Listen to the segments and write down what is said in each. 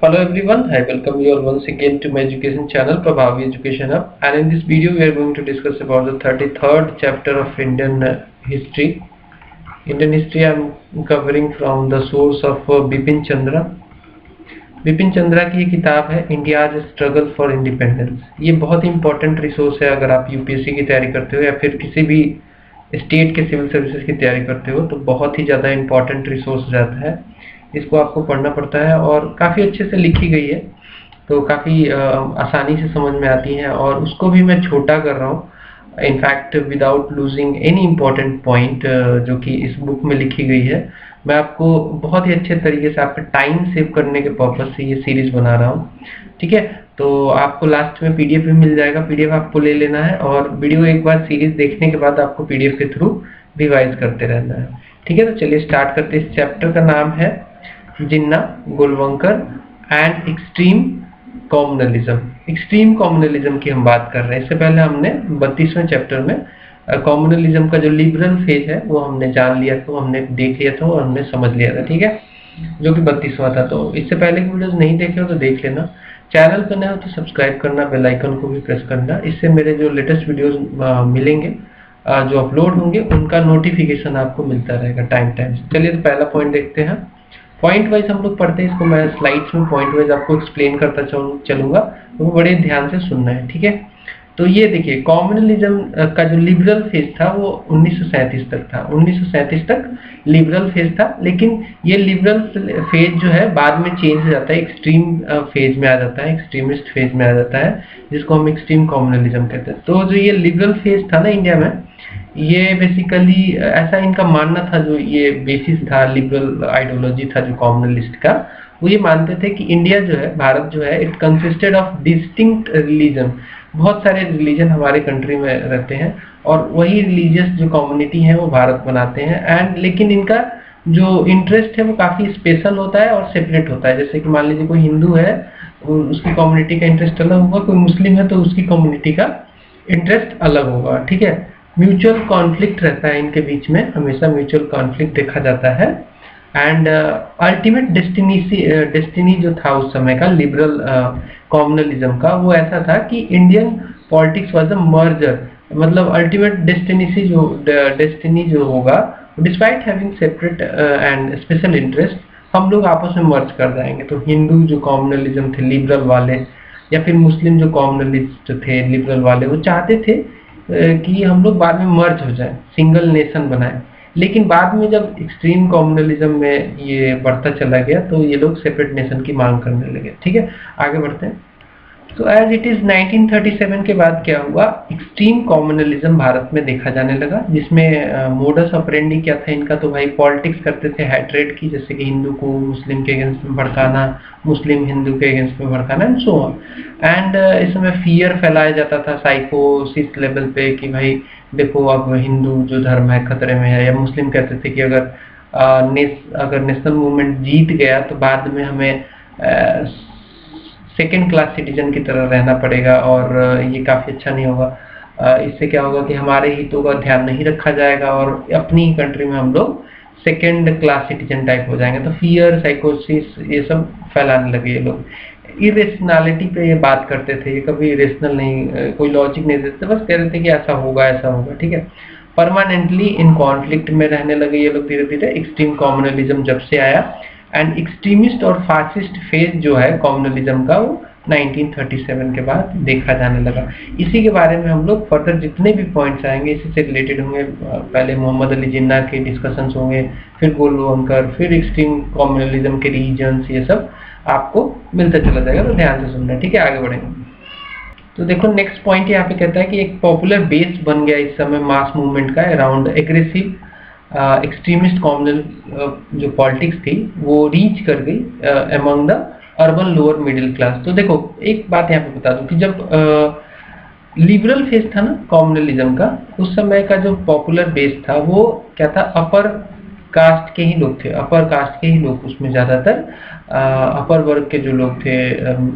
Hello everyone, I welcome you all once again to my education channel Prabhavi Education Hub, and in this video we are going to discuss about the 33rd chapter of Indian history. Indian history I am covering from the source of Bipin Chandra. Bipin Chandra की ये किताब है India's struggle for independence. ये बहुत ही important resource है अगर आप UPSC की तैयारी करते हो या फिर किसी भी स्टेट के सिविल सर्विसेज की तैयारी करते हो, तो बहुत ही ज़्यादा इंपॉर्टेंट रिसोर्स रहता है। इसको आपको पढ़ना पड़ता है और काफ़ी अच्छे से लिखी गई है, तो काफ़ी आसानी से समझ में आती है। और उसको भी मैं छोटा कर रहा हूँ, in fact without losing any important point जो कि इस बुक में लिखी गई है। मैं आपको बहुत ही अच्छे तरीके से आपका टाइम सेव करने के पर्पज से ये सीरीज बना रहा हूँ, ठीक है। तो आपको लास्ट में पीडीएफ भी मिल जाएगा, पीडीएफ आपको ले लेना है और वीडियो एक बार सीरीज देखने के बाद आपको पीडीएफ के थ्रू रिवाइज करते रहना है, ठीक है। तो चलिए स्टार्ट करते हैं। इस चैप्टर का नाम है Jinnah, Golwalkar and extreme communalism. Extreme communalism की हम बात कर रहे हैं। इससे पहले हमने 32वें चैप्टर में कॉम्युनलिज्म का जो लिबरल फेज है वो हमने जान लिया था, हमने देख लिया था और हमने समझ लिया था, ठीक है, जो कि 32वां था। तो इससे पहले की वीडियोस नहीं देखे हो तो देख लेना। चैनल पर नए हो तो सब्सक्राइब करना, बेल आइकन को भी प्रेस करना। इससे मेरे जो लेटेस्ट वीडियोस मिलेंगे, जो अपलोड होंगे, उनका नोटिफिकेशन आपको मिलता रहेगा टाइम टाइम से। चलिए तो पहला पॉइंट देखते हैं। पॉइंट वाइज हम लोग पढ़ते हैं, इसको मैं स्लाइड्स में पॉइंट वाइज आपको एक्सप्लेन करता चलूंगा, तो बड़े ध्यान से सुनना है, ठीक है। तो ये देखिए, कम्युनलिज्म का जो लिबरल फेज था वो 1937 तक था। 1937 तक लिबरल फेज था, लेकिन ये लिबरल फेज जो है बाद में चेंज हो जाता है, एक्सट्रीम फेज में आ जाता है, एक्सट्रीमिस्ट फेज में आ जाता है, जिसको हम एक्सट्रीम कम्युनलिज्म कहते हैं। तो जो ये लिबरल फेज था ना इंडिया में, ये बेसिकली ऐसा इनका मानना था, जो ये बेसिस था लिबरल आइडियोलॉजी था जो कम्युनलिस्ट का, वो ये मानते थे कि इंडिया जो है, भारत जो है, it consisted of distinct religion. बहुत सारे रिलीजन हमारे कंट्री में रहते हैं और वही रिलीजियस जो कम्युनिटी है वो भारत बनाते हैं। एंड लेकिन इनका जो इंटरेस्ट है वो काफ़ी स्पेशल होता है और सेपरेट होता है। जैसे कि मान लीजिए कोई हिंदू है, उसकी कम्युनिटी का इंटरेस्ट अलग होगा, कोई मुस्लिम है तो उसकी कम्युनिटी का इंटरेस्ट अलग होगा, ठीक है। म्यूचुअल कॉन्फ्लिक्ट रहता है इनके बीच में, हमेशा म्यूचुअल कॉन्फ्लिक्ट देखा जाता है। एंड अल्टीमेट डेस्टिनी जो था उस समय का लिबरल कम्युनलिज्म का, वो ऐसा था कि Indian politics was a merger. मतलब अल्टीमेट डेस्टिनी जो होगा, despite having separate and special interest, हम लोग आपस में मर्ज कर जाएंगे। तो हिंदू जो कम्युनलिज्म थे लिबरल वाले, या फिर मुस्लिम जो कम्युनलिस्ट थे लिबरल वाले, वो चाहते थे कि हम लोग बाद में मर्ज हो जाए, सिंगल नेशन बनाए। लेकिन बाद में जब एक्सट्रीम कम्युनलिज्म में ये बढ़ता चला गया तो ये लोग सेपरेट नेशन की मांग करने लगे, ठीक है। आगे बढ़ते हैं। तो एज इट इज 1937 के बाद क्या हुआ, एक्सट्रीम कम्युनलिज्म भारत में देखा जाने लगा, जिसमें मोडस ऑपरेंडी क्या था इनका, तो भाई पॉलिटिक्स करते थे हैट्रेड की, जैसे कि हिंदू को मुस्लिम के अगेंस्ट में भड़काना, मुस्लिम हिंदू के अगेंस्ट में भड़काना एंड सो ऑन। एंड इसमें फियर फैलाया जाता था साइकोसिस लेवल पे कि भाई देखो अब हिंदू जो धर्म है खतरे में है, या मुस्लिम कहते थे कि अगर नेशनल मूवमेंट जीत गया तो बाद में हमें सेकेंड क्लास सिटीजन की तरह रहना पड़ेगा और ये काफ़ी अच्छा नहीं होगा। इससे क्या होगा कि हमारे हितों का ध्यान नहीं रखा जाएगा और अपनी ही कंट्री में हम लोग सेकेंड क्लास सिटीजन टाइप हो जाएंगे। तो फियर, साइकोसिस, ये सब फैलाने लगे ये लोग। इरेशनैलिटी पे ये बात करते थे, ये कभी इरेशनल नहीं, कोई लॉजिक नहीं देते, बस कह रहे थे कि ऐसा होगा ऐसा होगा, ठीक है। परमानेंटली इन कॉन्फ्लिक्ट में रहने लगे ये लोग धीरे धीरे, एक्सट्रीम कम्युनलिज्म जब से आया। एंड एक्सट्रीमिस्ट और फासिस्ट फेज जो है कम्युनलिज्म का, वो 1937 के बाद देखा जाने लगा। इसी के बारे में हम लोग फर्दर जितने भी पॉइंट्स आएंगे इसी से रिलेटेड होंगे। पहले मोहम्मद अली जिन्ना के डिस्कशंस होंगे, फिर गोलवंकर, फिर एक्सट्रीम कम्युनलिज्म के रीजन्स, ये सब आपको मिलता चला जाएगा, तो ध्यान से सुनना, ठीक है। आगे बढ़ेंगे। तो देखो नेक्स्ट पॉइंट यहाँ पे कहता है कि एक पॉपुलर बेस बन गया इस समय मास मूवमेंट का अराउंड एग्रेसिव एक्सट्रीमिस्ट कम्युनल जो पॉलिटिक्स थी वो रीच कर गई among the urban lower middle class. तो देखो एक बात यहाँ पे बता दूं कि जब लिबरल फेज था ना कम्युनलिज्म का, उस समय का जो पॉपुलर बेस था वो क्या था, अपर कास्ट के ही लोग थे, अपर कास्ट के ही लोग, उसमें ज़्यादातर अपर वर्ग के जो लोग थे,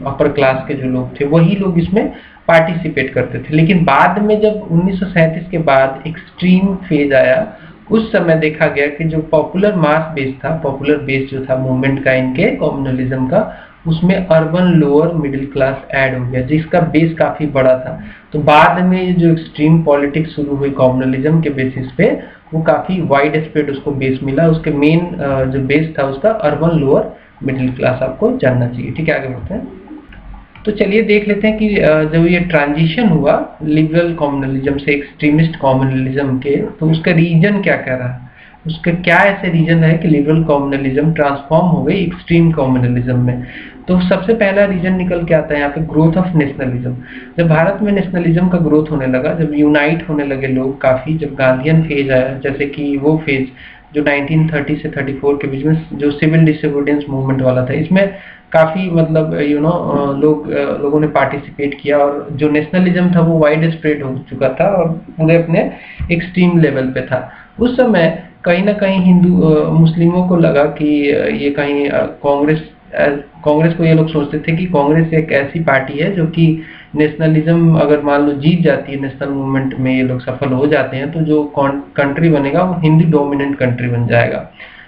अपर क्लास के जो लोग थे, वही लोग इसमें पार्टिसिपेट करते थे। लेकिन बाद में जब 1937 के बाद एक्सट्रीम फेज आया, उस समय देखा गया कि जो पॉपुलर मास बेस था, पॉपुलर बेस जो था मूवमेंट का इनके कम्युनलिज्म का, उसमें urban lower middle class add हो गया, जिसका बेस काफी बड़ा था। तो बाद में जो एक्सट्रीम पॉलिटिक्स शुरू हुई कम्युनलिज्म के बेसिस पे, वो काफी वाइड स्प्रेड उसको बेस मिला। उसके मेन जो बेस था उसका अर्बन लोअर मिडिल क्लास, आपको जानना चाहिए। ठीक है, आगे बढ़ते हैं। तो चलिए देख लेते हैं कि जब ये ट्रांजिशन हुआ लिबरल कम्युनलिज्म से एक्सट्रीमिस्ट कम्युनलिज्म के, तो उसका रीजन क्या कह रहा है, उसके क्या ऐसे रीजन है कि लिबरल कम्युनलिज्म ट्रांसफॉर्म हो गई एक्सट्रीम कम्युनलिज्म में। तो सबसे पहला रीजन निकल के आता है यहाँ पे ग्रोथ ऑफ नेशनलिज्म। जब भारत में नेशनलिज्म का ग्रोथ होने लगा, जब यूनाइट होने लगे लोग काफी, जब गांधीयन फेज आया, जैसे कि वो फेज जो 1930 से 34 के बीच में जो सिविल डिसोबीडियंस मूवमेंट वाला था, इसमें काफी मतलब लोगों ने पार्टिसिपेट किया, और जो नेशनलिज्म था वो वाइड स्प्रेड हो चुका था और पूरे अपने एक्सट्रीम लेवल पे था। उस समय कहीं ना कहीं हिंदू मुस्लिमों को लगा कि ये कहीं कांग्रेस को ये लोग सोचते थे कि कांग्रेस एक ऐसी पार्टी है जो कि नेशनलिज्म अगर मान लो जीत जाती है, नेशनल मूवमेंट में ये लोग सफल हो जाते हैं, तो जो कंट्री बनेगा वो हिंदी डोमिनेंट कंट्री बन जाएगा।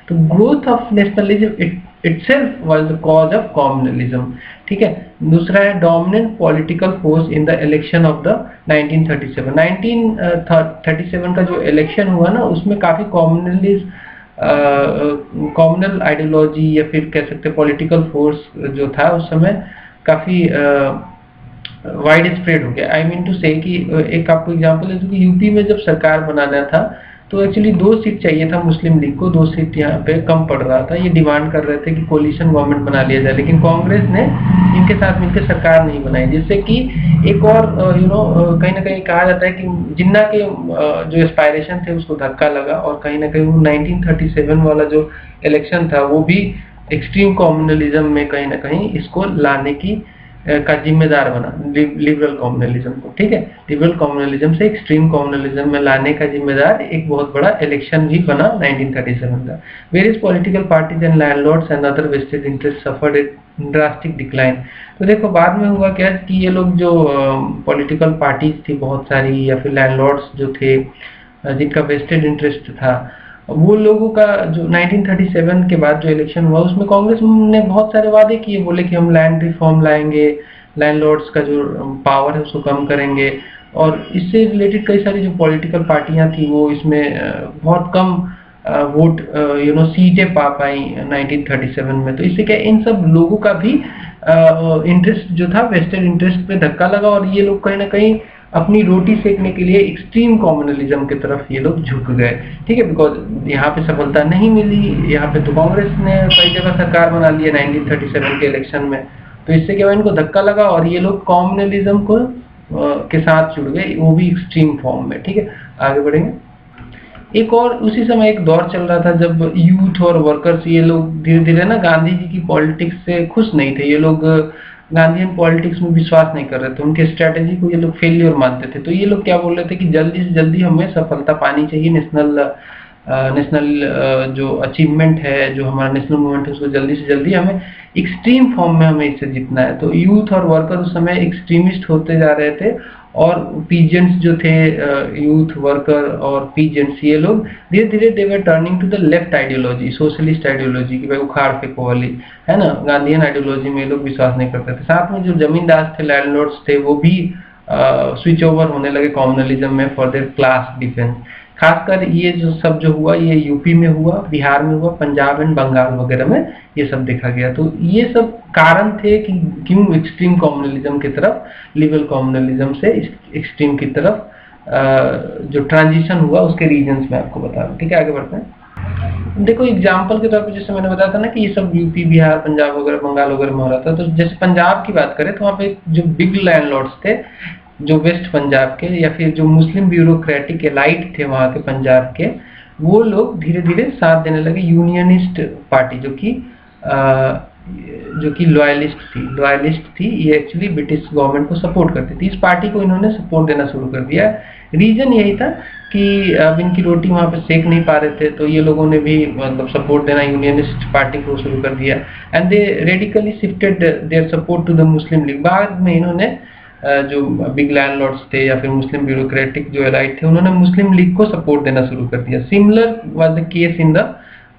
तो growth of nationalism itself was the cause of communalism। ठीक है, दूसरा है dominant political force in the election of the 1937। 1937 का जो इलेक्शन हुआ ना, उसमें काफी कॉम्युनल आइडियोलॉजी या फिर कह सकते पॉलिटिकल फोर्स जो था उस समय काफी वाइड स्प्रेड हो गया। आई मीन टू से कि एक आपको एग्जांपल है कि यूपी में जब सरकार बनाना था तो एक्चुअली 2 सीट चाहिए था मुस्लिम लीग को, 2 सीट यहाँ पे कम पड़ रहा था। ये डिमांड कर रहे थे कि कोलिशन गवर्नमेंट बना लिया जाए, लेकिन कांग्रेस ने इनके साथ मिलकर सरकार नहीं बनाई, जिससे कि एक और कहीं ना कहीं कहा जाता है कि जिन्ना के जो एस्पायरेशन थे उसको धक्का लगा, और कहीं ना कहीं वो 1937 वाला जो इलेक्शन था वो भी एक्सट्रीम कम्युनलिज्म में कहीं ना कहीं इसको लाने की का जिम्मेदार बना लिबरल कम्युनलिज्म को। ठीक है, लिबरल कम्युनलिज्म से एक्सट्रीम कम्युनलिज्म में लाने का जिम्मेदार एक बहुत बड़ा इलेक्शन भी बना 1937 का। Various political parties and landlords and other vested interest suffered A drastic decline. तो देखो बाद में हुआ क्या कि ये लोग जो पॉलिटिकल पार्टीज थी बहुत सारी, या फिर लैंडलॉर्ड्स जो थे जिनका वेस्टेड इंटरेस्ट था, वो लोगों का जो 1937 के बाद जो इलेक्शन हुआ उसमें कांग्रेस ने बहुत सारे वादे किए, बोले कि हम लैंड रिफॉर्म लाएंगे, लैंडलॉर्ड्स का जो पावर है उसको कम करेंगे, और इससे रिलेटेड कई सारी जो पॉलिटिकल पार्टियां थी वो इसमें बहुत कम वोट सीटें पा पाई 1937 में। तो इससे क्या इन सब लोगों का भी इंटरेस्ट जो था वेस्टेड इंटरेस्ट पे धक्का लगा, और ये लोग कहीं ना कहीं अपनी रोटी सेकने के लिए एक्सट्रीम कम्युनलिज्म की तरफ ये लोग झुक गए। ठीक है, बिकॉज यहाँ पे सफलता नहीं मिली, यहाँ पे तो कांग्रेस ने कई जगह सरकार बना लिया 1937 के इलेक्शन में, तो इससे क्या इनको धक्का लगा और ये लोग कम्युनलिज्म को के साथ जुड़ गए, वो भी एक्सट्रीम फॉर्म में। ठीक है, आगे बढ़ेंगे। एक और उसी समय एक दौर चल रहा था जब यूथ और वर्कर्स ये लोग धीरे धीरे ना गांधी जी की पॉलिटिक्स से खुश नहीं थे, ये लोग गांधीयन पॉलिटिक्स में विश्वास नहीं कर रहे थे, उनके स्ट्रेटेजी को ये लोग फेलियर मानते थे। तो ये लोग क्या बोल रहे थे कि जल्दी से जल्दी हमें सफलता पानी चाहिए, नेशनल जो अचीवमेंट है, जो हमारा नेशनल मूवमेंट है, उसको जल्दी से जल्दी हमें एक्सट्रीम फॉर्म में हमें इससे जीतना है। तो यूथ और वर्कर उस समय एक्सट्रीमिस्ट होते जा रहे थे, और पीजेंट्स जो थे, यूथ वर्कर और पीजेंट्स, ये लोग धीरे धीरे they were turning to the left ideology, socialist ideology की भाई उखाड़ फेंको वाली, है ना, गांधीयन आइडियोलॉजी में ये लोग विश्वास नहीं करते थे। साथ में जो जमींदार थे, लैंडलॉर्ड्स थे, वो भी स्विच ओवर होने लगे कम्युनलिज्म में फॉर देयर क्लास डिफेंस। खासकर ये जो सब जो हुआ ये यूपी में हुआ, बिहार में हुआ, पंजाब एंड बंगाल वगैरह में ये सब देखा गया। तो ये सब कारण थे कि क्यों एक्सट्रीम कम्युनलिज्म की तरफ, लिबरल कम्युनलिज्म से एक्सट्रीम की तरफ जो ट्रांजिशन हुआ उसके रीजंस में आपको बता दूं। ठीक है, आगे बढ़ते हैं। देखो एग्जाम्पल के तौर पर जैसे मैंने बताया था ना कि ये सब यूपी, बिहार, पंजाब वगैरह, बंगाल वगैरह में हो रहा था। तो जैसे पंजाब की बात करें तो वहाँ पे जो बिग लैंडलॉर्ड्स थे जो वेस्ट पंजाब के, या फिर जो मुस्लिम ब्यूरोक्रेटिक एलाइट थे वहाँ के पंजाब के, वो लोग धीरे धीरे साथ देने लगे यूनियनिस्ट पार्टी जो कि लॉयलिस्ट थी। ये एक्चुअली ब्रिटिश गवर्नमेंट को सपोर्ट करती थी। इस पार्टी को इन्होंने सपोर्ट देना शुरू कर दिया। रीजन यही था कि अब इनकी रोटी वहाँ पे सेक नहीं पा रहे थे, तो ये लोगों ने भी मतलब सपोर्ट देना यूनियनिस्ट पार्टी को शुरू कर दिया, and they radically shifted their support to the Muslim League. बाद में इन्होंने जो बिग लैंडलॉर्ड्स थे या फिर मुस्लिम ब्यूरोक्रेटिक जो एलाइट थे, उन्होंने मुस्लिम लीग को सपोर्ट देना शुरू कर दिया। Similar was the case in the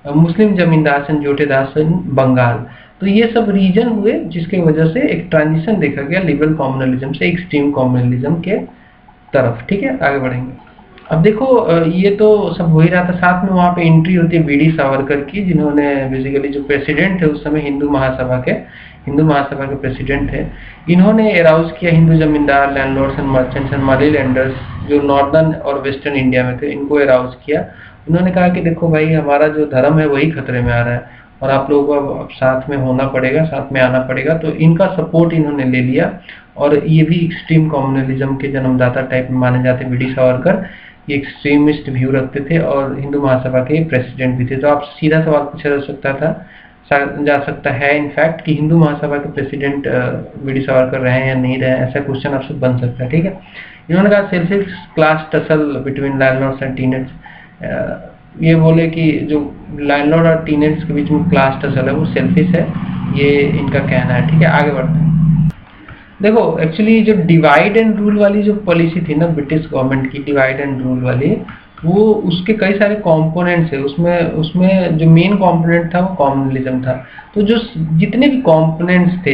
Muslim zamindars and jotedars in Bengal. तो ये सब रीजन हुए जिसके वजह से एक ट्रांजिशन देखा गया लिबरल कॉम्युनलिज्म से एक्सट्रीम कॉम्युनलिज्म के तरफ। ठीक है, आगे बढ़ेंगे। अब देखो ये तो सब हो ही रहा था, साथ में वहाँ पे एंट्री होती है बीडी सावरकर की, जिन्होंने बेसिकली जो प्रेसिडेंट थे उस समय हिंदू महासभा के प्रेसिडेंट थे। इन्होंने एराउज किया हिंदू जमींदार, landlords and merchants and money lenders जो नॉर्दर्न और वेस्टर्न इंडिया में थे, इनको एराउज किया। उन्होंने कहा कि देखो भाई, हमारा जो धर्म है वही खतरे में आ रहा है और आप लोगों को अब साथ में होना पड़ेगा, साथ में आना पड़ेगा। तो इनका सपोर्ट इन्होंने ले लिया और ये भी एक्सट्रीम कम्युनलिज्म के जन्मदाता टाइप में माने जाते हैं बीडी सावरकर। ये एक्सट्रीमिस्ट व्यू रखते थे और हिंदू महासभा के प्रेसिडेंट भी थे। तो आप सीधा सवाल पूछा जा सकता है इनफैक्ट कि हिंदू महासभा के प्रेसिडेंट बीडी सावरकर रहे हैं या नहीं रहे, ऐसा क्वेश्चन आपसे बन सकता है। ठीक है, इन्होंने कहा selfish class tussle between landlords and tenets. ये बोले कि जो लैंडलॉर्ड और टीनेट्स के बीच में क्लास टसल है वो सेल्फिश है, ये इनका कहना है। ठीक है, आगे बढ़ते हैं। देखो एक्चुअली जो डिवाइड एंड रूल वाली जो पॉलिसी थी ना ब्रिटिश गवर्नमेंट की, डिवाइड एंड रूल वाली, वो उसके कई सारे कंपोनेंट्स है। उसमें जो मेन कंपोनेंट था वो कम्युनलिज्म था। तो जो जितने भी कंपोनेंट्स थे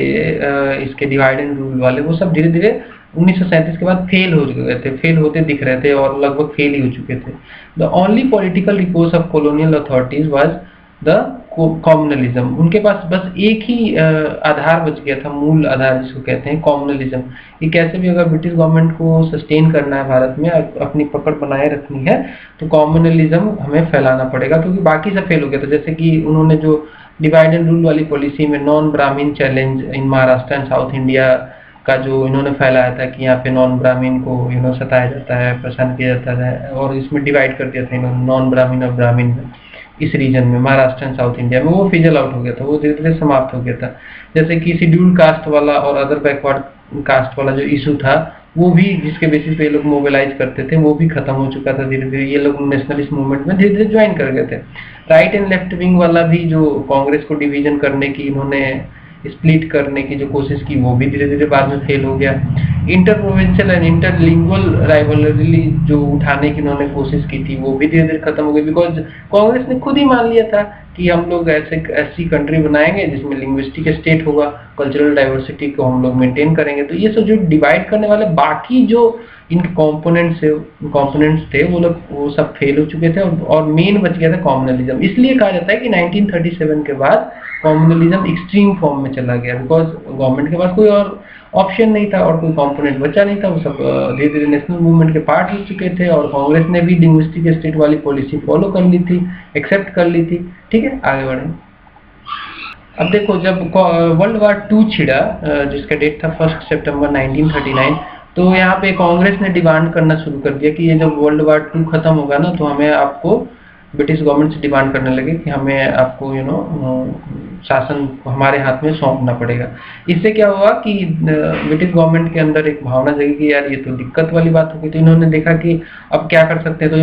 इसके डिवाइड एंड रूल वाले, वो सब धीरे धीरे 1937 के बाद फेल हो गए थे, फेल होते दिख रहे थे और लगभग फेल ही हो चुके थे। The only political recourse of colonial authorities was the communalism. उनके पास बस एक ही आधार बच गया था, मूल आधार जिसको कहते हैं कम्युनलिज्म। ये कैसे भी अगर ब्रिटिश गवर्नमेंट को सस्टेन करना है भारत में, अपनी पकड़ बनाए रखनी है, तो कम्युनलिज्म हमें फैलाना पड़ेगा, क्योंकि बाकी सब फेल हो गया था। जैसे कि उन्होंने जो डिवाइड एंड रूल वाली पॉलिसी में non Brahmin challenge in Maharashtra and south India का जो इन्होंने फैलाया था कि यहाँ पे नॉन ब्राह्मीण को सताया जाता है, परेशान किया जाता है, और इसमें डिवाइड कर दिया था इन्होंने नॉन ब्राह्मीण और ब्राह्मीण में, इस रीजन में महाराष्ट्र एंड साउथ इंडिया में, वो फिजल आउट हो गया था, वो धीरे धीरे समाप्त हो गया था। जैसे कि शेड्यूल्ड कास्ट वाला और अदर बैकवर्ड कास्ट वाला जो इशू था, वो भी जिसके बेसिस पे ये लोग मोबिलाइज करते थे, वो भी खत्म हो चुका था धीरे धीरे। ये लोग नेशनलिस्ट मूवमेंट में धीरे धीरे ज्वाइन कर गए थे। राइट एंड लेफ्ट विंग वाला भी जो कांग्रेस को डिवीजन करने की, इन्होंने स्प्लिट करने की जो कोशिश की, वो भी धीरे धीरे बाद में फेल हो गया। इंटर प्रोविंशियल एंड इंटरलिंगुअल राइवलरी जो उठाने की इन्होंने कोशिश की थी, वो भी धीरे धीरे खत्म हो गई, बिकॉज कांग्रेस ने खुद ही मान लिया था कि हम लोग ऐसी कंट्री बनाएंगे जिसमें लिंग्विस्टिक स्टेट होगा, कल्चरल डाइवर्सिटी को हम लोग मेंटेन करेंगे। तो ये सब जो डिवाइड करने वाले बाकी जो इनके कंपोनेंट्स थे वो सब फेल हो चुके थे और मेन बच गया था कम्युनलिज्म। इसलिए कहा जाता है कि 1937 के बाद कम्युनलिज्म एक्सट्रीम फॉर्म में चला गया, बिकॉज गवर्नमेंट के पास कोई और ऑप्शन नहीं था और कोई कंपोनेंट बचा नहीं था। वो सब धीरे धीरे नेशनल मूवमेंट के पार्ट हो चुके थे और कांग्रेस ने भी लिंग्विस्टिक स्टेट वाली पॉलिसी फॉलो कर ली थी, एक्सेप्ट कर ली थी। ठीक है, आगे बढ़े। अब देखो, जब वर्ल्ड वार 2 छिड़ा, जिसका डेट था 1 सितंबर 1939, तो यहाँ पे कांग्रेस ने डिमांड करना शुरू कर दिया कि ये जब वर्ल्ड वार 2 खत्म होगा ना, तो हमें आपको ब्रिटिश गवर्नमेंट से डिमांड करने लगे कि हमें आपको शासन हमारे हाथ में सौंपना पड़ेगा। इससे क्या हुआ कि ब्रिटिश गवर्नमेंट के अंदर एक भावना जगी कि यार ये तो दिक्कत वाली बात होगी। तो इन्होंने देखा कि अब क्या कर सकते हैं, तो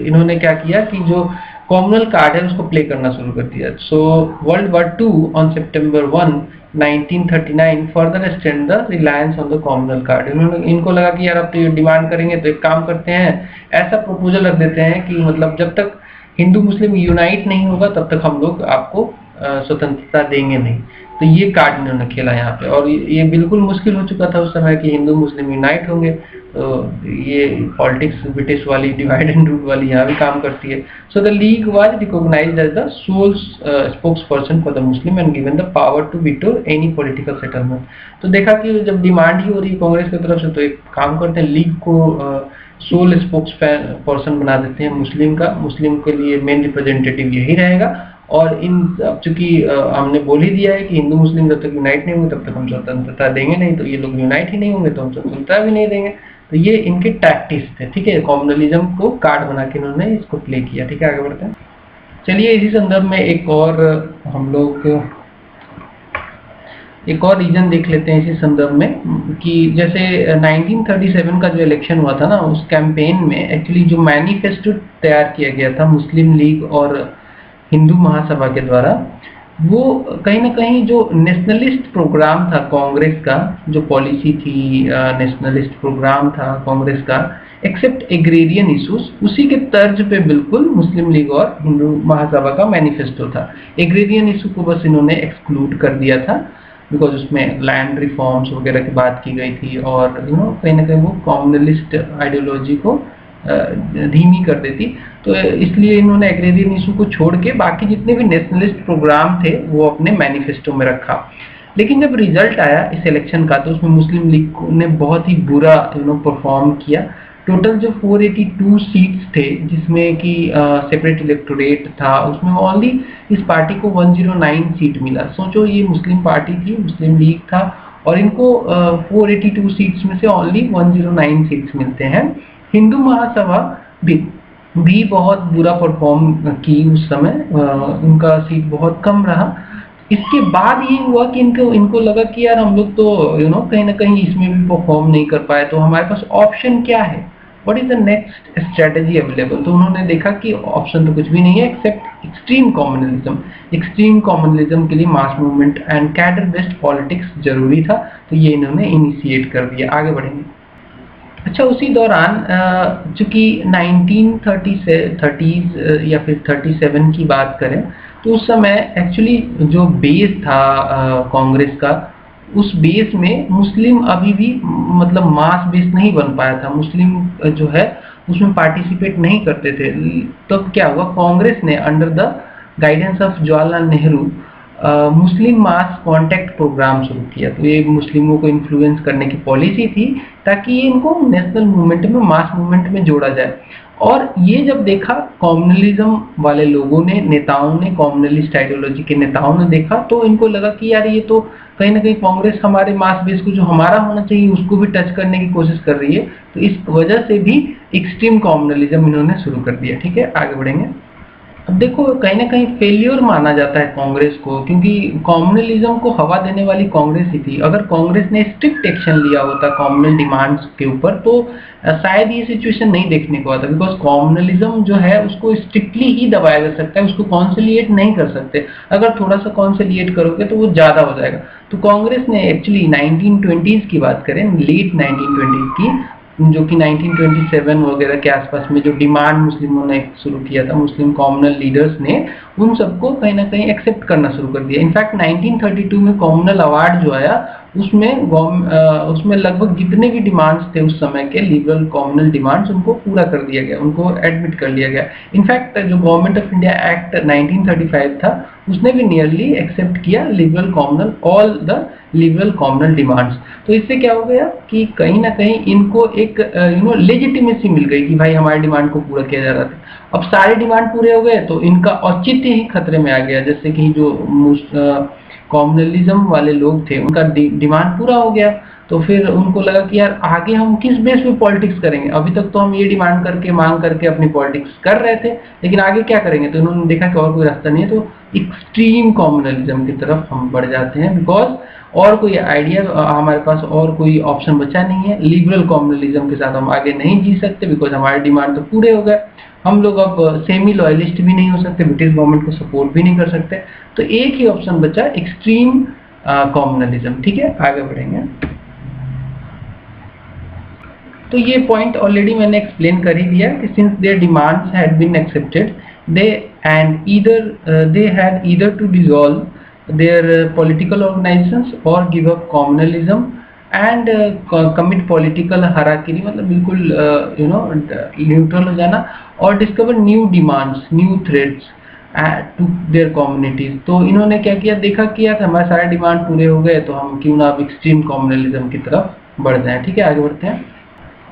इन्होंने क्या किया कि जो कॉमनल कार्ड है उसको प्ले करना शुरू कर दिया। So world war 2 on September 1 1939 further extend the reliance on the communal card. इनको लगा कि यार अब तो ये डिमांड करेंगे, तो एक काम करते हैं, ऐसा प्रपोजल रख देते हैं कि मतलब जब तक हिंदू मुस्लिम यूनाइट नहीं होगा तब तक हम लोग आपको स्वतंत्रता देंगे नहीं। तो ये कार्ड इन्होंने खेला यहाँ पे, और ये बिल्कुल मुश्किल हो चुका था उस समय कि हिंदू मुस्लिम यूनाइट होंगे। तो ये पॉलिटिक्स ब्रिटिश वाली डिवाइड एंड रूल वाली यहाँ भी काम करती है। So the League was recognised as the sole spokesperson for the Muslim and given the power to veto any political settlement. तो देखा कि जब डिमांड ही हो रही है कांग्रेस की तरफ से, तो एक काम करते हैं, लीग को सोल स्पोक्स पर्सन बना देते हैं मुस्लिम का, मुस्लिम के लिए मेन रिप्रेजेंटेटिव यही रहेगा। और इन अब चूंकि हमने बोल ही दिया है कि हिंदू मुस्लिम जब तक यूनाइट नहीं होंगे तब तक हम स्वतंत्रता देंगे नहीं, तो ये लोग यूनाइट ही नहीं होंगे तो हम स्वतंत्रता भी नहीं देंगे। तो ये इनके टैक्टिक्स थे। ठीक है, कम्युनलिज्म को कार्ड बना के इन्होंने इसको प्ले किया। ठीक है, आगे बढ़ते हैं। चलिए इसी संदर्भ में एक और रीजन देख लेते हैं इसी संदर्भ में कि जैसे 1937 का जो इलेक्शन हुआ था ना, उस कैंपेन में एक्चुअली जो मैनिफेस्टो तैयार किया गया था मुस्लिम लीग और हिंदू महासभा के द्वारा, वो कहीं ना कहीं जो नेशनलिस्ट प्रोग्राम था कांग्रेस का, जो पॉलिसी थी नेशनलिस्ट प्रोग्राम था कांग्रेस का, एक्सेप्ट एग्रेरियन इशूज। उसी के तर्ज पे बिल्कुल मुस्लिम लीग और हिंदू महासभा का मैनिफेस्टो था। एग्रेरियन इशू को बस इन्होंने एक्सक्लूड कर दिया था बिकॉज उसमें लैंड रिफॉर्म्स वगैरह की बात की गई थी और कहीं ना कहीं वो कम्युनलिस्ट आइडियोलॉजी को धीमी कर देती, तो इसलिए इन्होंने एग्रेरियन इशू को छोड़ के बाकी जितने भी नेशनलिस्ट प्रोग्राम थे वो अपने मैनिफेस्टो में रखा। लेकिन जब रिजल्ट आया इस इलेक्शन का तो उसमें मुस्लिम लीग ने बहुत ही बुरा परफॉर्म किया। टोटल जो 482 सीट्स थे जिसमें कि सेपरेट इलेक्टोरेट था, उसमें ओनली इस पार्टी को 109 सीट मिला। सोचो ये मुस्लिम पार्टी थी, मुस्लिम लीग था और इनको 482 सीट्स में से ओनली 109 सीट्स मिलते हैं। हिंदू महासभा भी बहुत बुरा परफॉर्म की उस समय, उनका सीट बहुत कम रहा। इसके बाद ये हुआ कि इनको लगा कि यार हम लोग तो कहीं ना कहीं इसमें भी परफॉर्म नहीं कर पाए, तो हमारे पास ऑप्शन क्या है, what is the next strategy available. तो उन्होंने देखा कि ऑप्शन तो कुछ भी नहीं है except extreme communalism. Extreme communalism के लिए mass movement and cadre based politics जरूरी था, तो ये इन्होंने इनिशिएट कर दिया। आगे बढ़ेंगे। अच्छा, उसी दौरान चूंकि 1930s या फिर 37 की बात करें तो उस समय एक्चुअली जो बेस था कांग्रेस का, उस बेस में मुस्लिम अभी भी मतलब मास बेस नहीं बन पाया था। मुस्लिम जो है उसमें पार्टिसिपेट नहीं करते थे। तो क्या हुआ, कांग्रेस ने under the guidance of Jawaharlal Nehru Muslim mass contact programme शुरू किया। तो ये मुस्लिमों को इन्फ्लुएंस करने की पॉलिसी थी ताकि इनको नेशनल मूवमेंट में, मास मूवमेंट में जोड़ा जाए। और ये जब देखा कम्युनलिज्म वाले लोगों ने, नेताओं ने, कम्युनलिस्ट आइडियोलॉजी के नेताओं ने देखा, तो इनको लगा कि यार ये तो कहीं ना कहीं कांग्रेस हमारे मास बेस को जो हमारा होना चाहिए उसको भी टच करने की कोशिश कर रही है। तो इस वजह से भी एक्सट्रीम कम्युनलिज्म इन्होंने शुरू कर दिया। ठीक है, आगे बढ़ेंगे। अब देखो, कहीं ना कहीं फेल्योर माना जाता है कांग्रेस को, क्योंकि कम्युनलिज्म को हवा देने वाली कांग्रेस ही थी। अगर कांग्रेस ने स्ट्रिक्ट एक्शन लिया होता कम्युनल डिमांड्स के ऊपर तो शायद ये सिचुएशन नहीं देखने को आता, बिकॉज कम्युनलिज्म जो है उसको स्ट्रिक्टली ही दबाया जा सकता है, उसको कॉन्सिलिएट नहीं कर सकते। अगर थोड़ा सा कॉन्सिलिएट करोगे तो वो ज्यादा हो जाएगा। तो कांग्रेस ने एक्चुअली 1920s की बात करें, लेट 1920s की, जो कि 1927 वगैरह के आसपास में जो डिमांड मुस्लिमों ने शुरू किया था, मुस्लिम कम्युनल लीडर्स ने उन सबको कहीं ना कहीं एक्सेप्ट करना शुरू कर दिया। इनफैक्ट 1932 में कम्युनल अवार्ड जो आया उसमें लगभग जितने भी डिमांड्स थे उस समय के लिबरल कम्युनल डिमांड्स, उनको पूरा कर दिया गया, उनको एडमिट कर लिया गया। इनफैक्ट जो गवर्नमेंट ऑफ इंडिया एक्ट 1935 था उसने भी नियरली एक्सेप्ट किया liberal communal, all the liberal communal demands. तो इससे क्या हो गया कि कहीं ना कहीं इनको एक लेजिटिमेसी मिल गई कि भाई हमारी डिमांड को पूरा किया जा रहा था। अब सारे डिमांड पूरे हो गए तो इनका औचित्य ही खतरे में आ गया। जैसे कि जो कम्युनलिज्म वाले लोग थे उनका डिमांड पूरा हो गया, तो फिर उनको लगा कि यार आगे हम किस बेस पे पॉलिटिक्स करेंगे। अभी तक तो हम ये डिमांड करके, मांग करके अपनी पॉलिटिक्स कर रहे थे, लेकिन आगे क्या करेंगे। तो उन्होंने देखा कि और कोई रास्ता नहीं है, तो एक्सट्रीम कम्युनलिज्म की तरफ हम बढ़ जाते हैं, बिकॉज और कोई आइडिया हमारे पास, और कोई ऑप्शन बचा नहीं है। लिबरल कम्युनलिज्म के साथ हम आगे नहीं जी सकते, बिकॉज हमारे डिमांड तो पूरे हो गए। हम लोग अब सेमी लॉयलिस्ट भी नहीं हो सकते, ब्रिटिश गवर्नमेंट को सपोर्ट भी नहीं कर सकते। तो एक ही ऑप्शन बचा, एक्सट्रीम कम्युनलिज्म। ठीक है, आगे बढ़ेंगे। तो ये पॉइंट ऑलरेडी मैंने एक्सप्लेन कर ही दिया कि since their demands had been accepted they had either to dissolve their political organisations और give up communalism and commit political harakiri, मतलब बिल्कुल न्यूट्रल हो जाना, और discover new demands, new threads to their communities. तो इन्होंने क्या किया, देखा कि यार हमारे सारे डिमांड पूरे हो गए तो हम क्यों ना अब एक्सट्रीम कम्युनलिज्म की तरफ बढ़ जाएं। ठीक है, आगे बढ़ते हैं।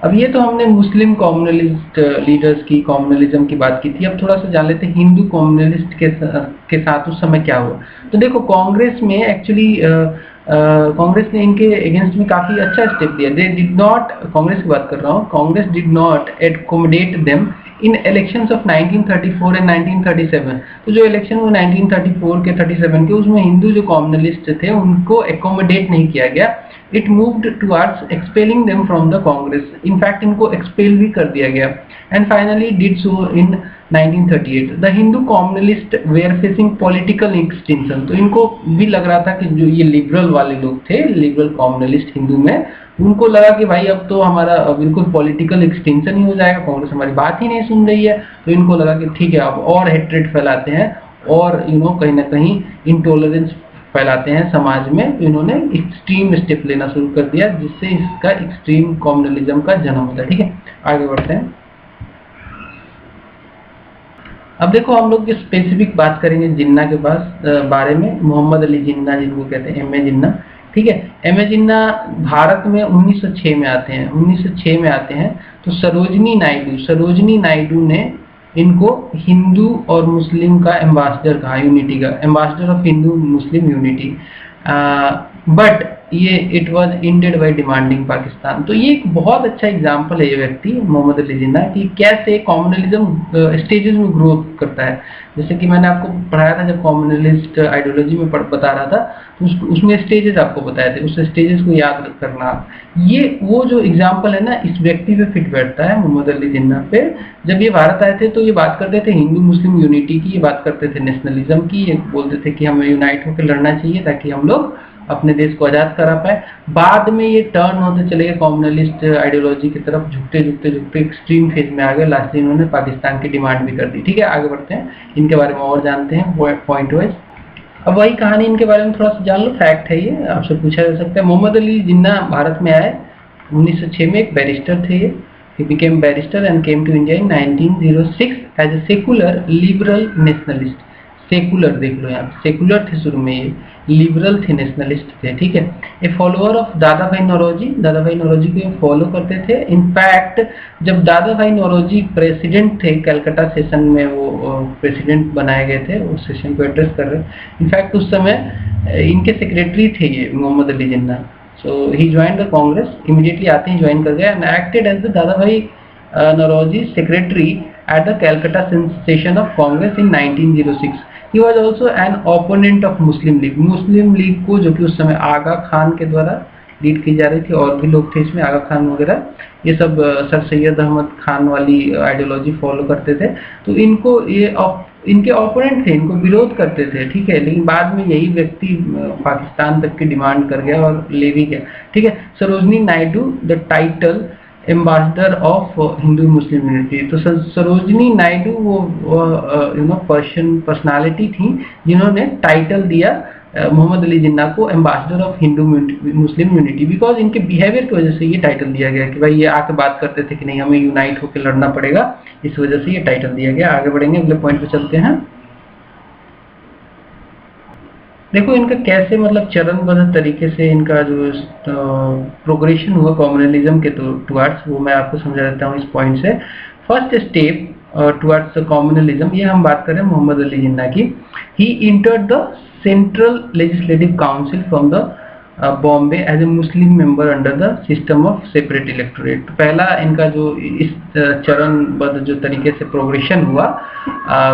अब ये तो हमने मुस्लिम कम्युनलिस्ट लीडर्स की, कम्युनलिज्म की बात की थी। अब थोड़ा सा जान लेते हैं हिंदू कम्युनलिस्ट के साथ उस समय क्या हुआ। तो देखो, कांग्रेस में एक्चुअली कांग्रेस ने इनके अगेंस्ट में काफी अच्छा स्टेप दिया। दे डिड नॉट, कांग्रेस की बात कर रहा हूँ, Congress did not accommodate them in elections of 1934 and 1937। तो जो इलेक्शन वो 1934 के 37 के, उसमें हिंदू जो कम्युनलिस्ट थे उनको एकोमोडेट नहीं किया गया। It moved towards expelling them from the Congress. In fact इनको एक्सपेल भी कर दिया गया, and finally did so in 1938 the Hindu communalist were facing political extinction. तो इनको भी लग रहा था कि जो ये लिबरल वाले लोग थे, लिबरल कॉम्युनलिस्ट हिंदू में, उनको लगा कि भाई अब तो हमारा बिल्कुल पॉलिटिकल एक्सटिंक्शन ही हो जाएगा, कांग्रेस हमारी बात ही नहीं सुन रही है। तो इनको लगा कि ठीक है अब और हेट्रेड फैलाते हैं और कहीं ना कहीं इंटॉलरेंस फैलाते हैं समाज में। तो इन्होंने एक्सट्रीम स्टेप लेना शुरू कर दिया, जिससे इसका एक्सट्रीम कम्युनलिज्म का जन्म होता है। ठीक है, आगे बढ़ते हैं। अब देखो हम लोग स्पेसिफिक बात करेंगे जिन्ना के बारे में, मोहम्मद अली जिन्ना जिनको कहते हैं, एम ए जिन्ना। ठीक है, एम ए जिन्ना भारत में 1906 में आते हैं, 1906 में आते हैं। तो सरोजनी नायडू ने इनको हिंदू और मुस्लिम का एम्बेसडर कहा, यूनिटी का ambassador of Hindu Muslim unity. But ये it was ended by demanding Pakistan. तो ये एक बहुत अच्छा एग्जांपल है ये व्यक्ति मोहम्मद अली जिन्ना कि कैसे कम्युनलिज्म स्टेजेस में ग्रोथ करता है। जैसे कि मैंने आपको पढ़ाया था जब कम्युनलिस्ट आइडियोलॉजी में बता रहा था, तो उसमें स्टेजेस आपको बताए थे, उस स्टेजेस को याद करना। ये वो जो एग्जाम्पल है ना, इस व्यक्ति पे फिट बैठता है, मोहम्मद अली जिन्ना पे। जब ये भारत आए थे तो ये बात करते थे हिंदू मुस्लिम यूनिटी की, ये बात करते थे नेशनलिज्म की, ये बोलते थे कि हमें यूनाइट होकर लड़ना चाहिए ताकि हम लोग अपने देश को आजाद करा पाए। बाद में ये टर्न होते चले गए कम्युनलिस्ट आइडियोलॉजी की तरफ, झुकते एक्सट्रीम फेज में आ गए। लास्ट इन्होंने पाकिस्तान की डिमांड भी कर दी। ठीक है, आगे बढ़ते हैं, इनके बारे में और जानते हैं पॉइंट वाइज। अब वही कहानी इनके बारे में थोड़ा सा जान लो, फैक्ट है ये, आपसे पूछा जा सकता है। मोहम्मद अली जिन्ना भारत में आए 1906 में, एक बैरिस्टर थे ये। He became barrister and came to India in 1906 as a secular liberal nationalist। Secular देख लो, यहाँ सेकुलर थे शुरू में, ये लिबरल थे, नेशनलिस्ट थे। ठीक है, ए फॉलोअर ऑफ दादा भाई नौरोजी, दादा भाई नौरोजी को फॉलो करते थे। इनफैक्ट जब दादा भाई नौरोजी प्रेसिडेंट थे, कलकत्ता सेशन में वो प्रेसिडेंट बनाए गए थे, उस सेशन को एड्रेस कर रहे। इनफैक्ट उस समय इनके सेक्रेटरी थे ये मोहम्मद अली जिन्ना। सो ही ज्वाइन द कांग्रेस, इमीडिएटली आते ही ज्वाइन कर गया and acted as the Dadabhai Naoroji secretary at the Calcutta session of Congress in 1906। He was also an opponent of Muslim League, Muslim League को जो कि उस समय आगा खान के द्वारा लीड की जा रही थी, और भी लोग थे इसमें, आगा खान वगैरह, ये सब सर सैयद अहमद खान वाली आइडियोलॉजी फॉलो करते थे। तो इनको ये इनके ओपोनेंट थे, इनको विरोध करते थे। ठीक है, लेकिन बाद में यही व्यक्ति पाकिस्तान तक की डिमांड कर गया और ले भी गया। ठीक है, Sarojini Naidu the title ambassador of Hindu Muslim unity. तो सरोजनी नायडू वो पर्शियन पर्सनालिटी थी जिन्होंने टाइटल दिया मोहम्मद अली जिन्ना को ambassador of Hindu Muslim unity, because इनके बिहेवियर की वजह से ये टाइटल दिया गया कि भाई ये आके बात करते थे कि नहीं हमें यूनाइट होकर लड़ना पड़ेगा, इस वजह से ये टाइटल दिया गया। आगे बढ़ेंगे, अगले पॉइंट पे चलते हैं। देखो इनका कैसे मतलब चरणबद्ध तरीके से इनका जो प्रोग्रेशन हुआ कम्युनलिज्म के टुवर्ड्स, वो मैं आपको समझा देता हूँ इस पॉइंट से। फर्स्ट स्टेप टुवर्ड्स कम्युनलिज्म, ये हम बात करें मोहम्मद अली जिन्ना की। He entered the central legislative council from the Bombay as a Muslim member under the system of separate electorate. तो पहला इनका जो इस चरणबद्ध जो तरीके से प्रोग्रेशन हुआ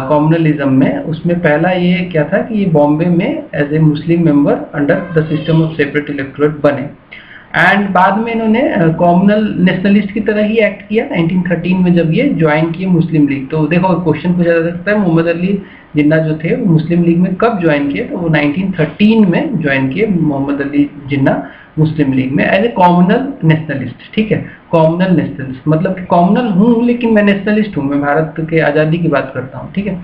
कम्युनलिज्म में, उसमें पहला ये क्या था कि ये बॉम्बे में as a Muslim member under the system of separate electorate बने। एंड बाद में इन्होंने कॉम्युनल नेशनलिस्ट की तरह ही एक्ट किया 1913 में जब ये ज्वाइन किए मुस्लिम लीग। तो देखो क्वेश्चन पूछा जा सकता है मोहम्मद अली जिन्ना जो थे वो मुस्लिम लीग में कब ज्वाइन किए, तो वो 1913 में ज्वाइन किए मोहम्मद अली जिन्ना मुस्लिम लीग में एज ए कॉम्युनल नेशनलिस्ट। ठीक है, कॉम्युनल नेशनलिस्ट मतलब कि कॉम्युनल हूँ लेकिन मैं नेशनलिस्ट हूँ, मैं भारत के आज़ादी की बात करता हूँ। ठीक है,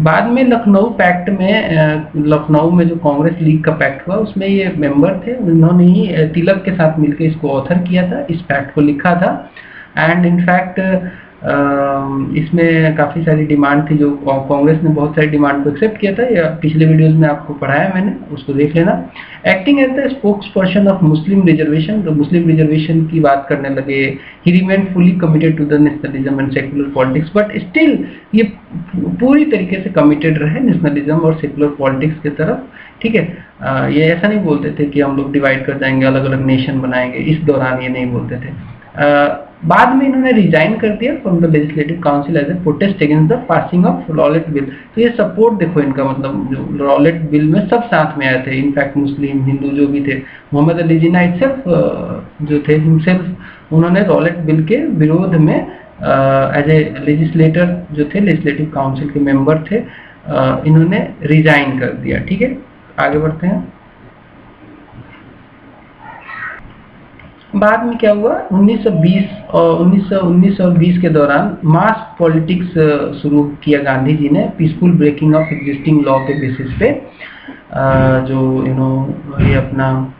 बाद में लखनऊ पैक्ट में, लखनऊ में जो कांग्रेस लीग का पैक्ट हुआ उसमें ये मेंबर थे, उन्होंने ही तिलक के साथ मिलकर इसको ऑथर किया था, इस पैक्ट को लिखा था। एंड इनफैक्ट इसमें काफ़ी सारी डिमांड थी जो कांग्रेस ने बहुत सारी डिमांड को एक्सेप्ट किया था, या पिछले वीडियोस में आपको पढ़ाया मैंने, उसको देख लेना। Acting as the spokesperson of Muslim reservation, तो मुस्लिम रिजर्वेशन की बात करने लगे। He remain fully committed to the nationalism and secular politics, but still ये पूरी तरीके से कमिटेड रहे नेशनलिज्म और सेकुलर पॉलिटिक्स की तरफ। ठीक है, ये ऐसा नहीं बोलते थे कि हम लोग डिवाइड कर जाएंगे, अलग अलग नेशन बनाएंगे, इस दौरान ये नहीं बोलते थे। बाद में इन्होंने रिजाइन कर दिया from the legislative council as a protest against the passing of Rowlatt bill. तो ये सपोर्ट देखो इनका, मतलब जो रॉलेट बिल में सब साथ में आए थे, इनफैक्ट मुस्लिम हिंदू जो भी थे। मोहम्मद अली जिन्ना इटसेल्फ जो थे हिमसेल्फ, उन्होंने रॉलेट बिल के विरोध में एज ए लेजिस्लेटर जो थे, लेजिस्लेटिव काउंसिल के मेंबर थे, इन्होंने रिजाइन कर दिया। ठीक है, आगे बढ़ते हैं। बाद में क्या हुआ, 1919 के दौरान मास पॉलिटिक्स शुरू किया गांधी जी ने, peaceful breaking of existing law के बेसिस पे, जो ये अपना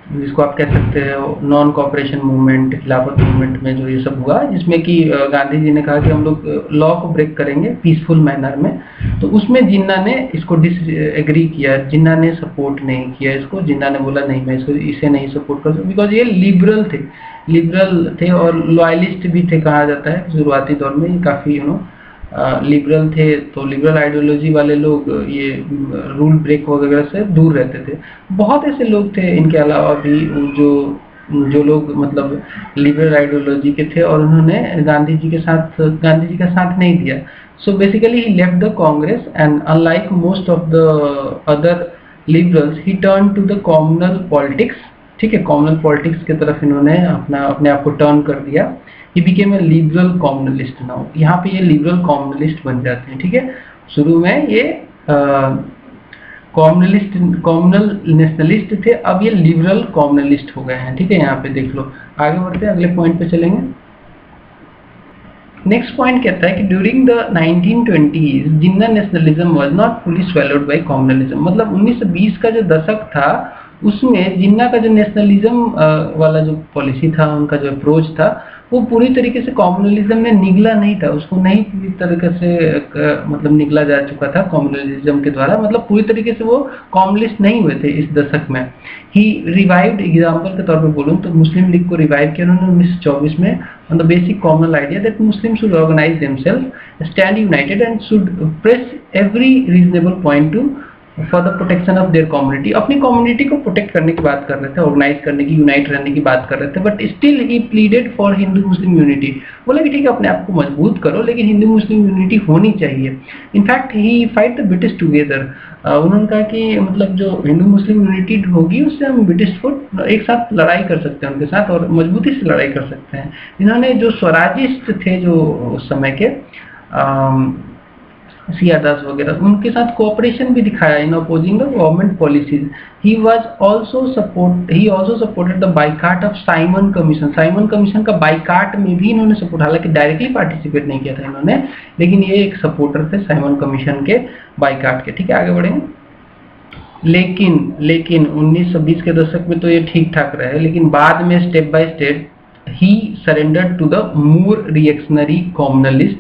जिसको आप कह सकते हो non cooperation movement, Khilafat movement में जो ये सब हुआ, जिसमें कि गांधी जी ने कहा कि हम लोग लॉ को ब्रेक करेंगे पीसफुल मैनर में। तो उसमें जिन्ना ने इसको डिसएग्री किया, जिन्ना ने सपोर्ट नहीं किया इसको, जिन्ना ने बोला नहीं मैं इसे नहीं सपोर्ट कर सकता, बिकॉज ये लिबरल थे और लॉयलिस्ट भी थे कहा जाता है। शुरुआती दौर में काफ़ी लिबरल थे, तो लिबरल आइडियोलॉजी वाले लोग ये रूल ब्रेक वगैरह से दूर रहते थे। बहुत ऐसे लोग थे इनके अलावा भी जो लोग मतलब लिबरल आइडियोलॉजी के थे और उन्होंने गांधी जी का साथ नहीं दिया। So basically he left the Congress and unlike most of the other liberals he turn to the communal politics. ठीक है, कॉम्युनल पॉलिटिक्स की तरफ इन्होंने अपने आप को टर्न कर दिया। He became a liberal communalist now। यहाँ पे ये लिबरल कॉम्युनलिस्ट बन जाते हैं। ठीक है, शुरू में ये कॉम्युनल नेशनलिस्ट थे, अब ये लिबरल कॉम्युनलिस्ट हो गए हैं। ठीक है, यहाँ पे देख लो। आगे बढ़ते हैं, अगले पॉइंट पे चलेंगे। नेक्स्ट पॉइंट कहता है कि during the 1920s Jinnah nationalism was not fully swallowed by communalism. मतलब 1920 का जो दशक था उसमें जिन्ना का जो नेशनलिज्म वाला जो पॉलिसी था, उनका जो अप्रोच था, वो पूरी तरीके से कॉम्युनलिज्म में निगला नहीं था, उसको नहीं पूरी तरीके से मतलब निगला जा चुका था कॉम्युनलिज्म के द्वारा। मतलब पूरी तरीके से वो कॉम्युनिस्ट नहीं हुए थे इस दशक में। ही रिवाइव्ड, एग्जाम्पल के तौर पे बोलूँ तो मुस्लिम लीग को रिवाइव किया उन्होंने 1924 में, on the basic communal idea that Muslim should organise themselves, stand united and should press every reasonable point to for the protection of their community. अपनी कम्युनिटी को प्रोटेक्ट करने की बात कर रहे थे, ऑर्गेनाइज करने की, यूनाइट रहने की बात कर रहे थे, but still he pleaded for Hindu Muslim unity. बोला कि ठीक है अपने आप को मजबूत करो लेकिन हिंदू मुस्लिम यूनिटी होनी चाहिए। In fact he fight the British together. उन्होंने कहा कि मतलब जो हिंदू मुस्लिम यूनिटी होगी उससे हम ब्रिटिश को एक साथ लड़ाई कर सकते हैं, उनके साथ, और मजबूती से लड़ाई कर सकते हैं। इन्होंने जो स्वराजिस्ट थे जो उस समय के सियादास वगैरह, उनके साथ कोऑपरेशन भी दिखाया in opposing the government policies. He also supported the boycott of Simon commission. Simon commission का बाइकाट में भी इन्होंने सपोर्ट, हालांकि डायरेक्टली पार्टिसिपेट नहीं किया था इन्होंने, लेकिन ये एक सपोर्टर थे साइमन कमीशन के बाइकाट के। ठीक है, आगे बढ़ेंगे। लेकिन 1920 के दशक में तो ये ठीक ठाक रहे, लेकिन बाद में step by step he surrendered to the more reactionary communalist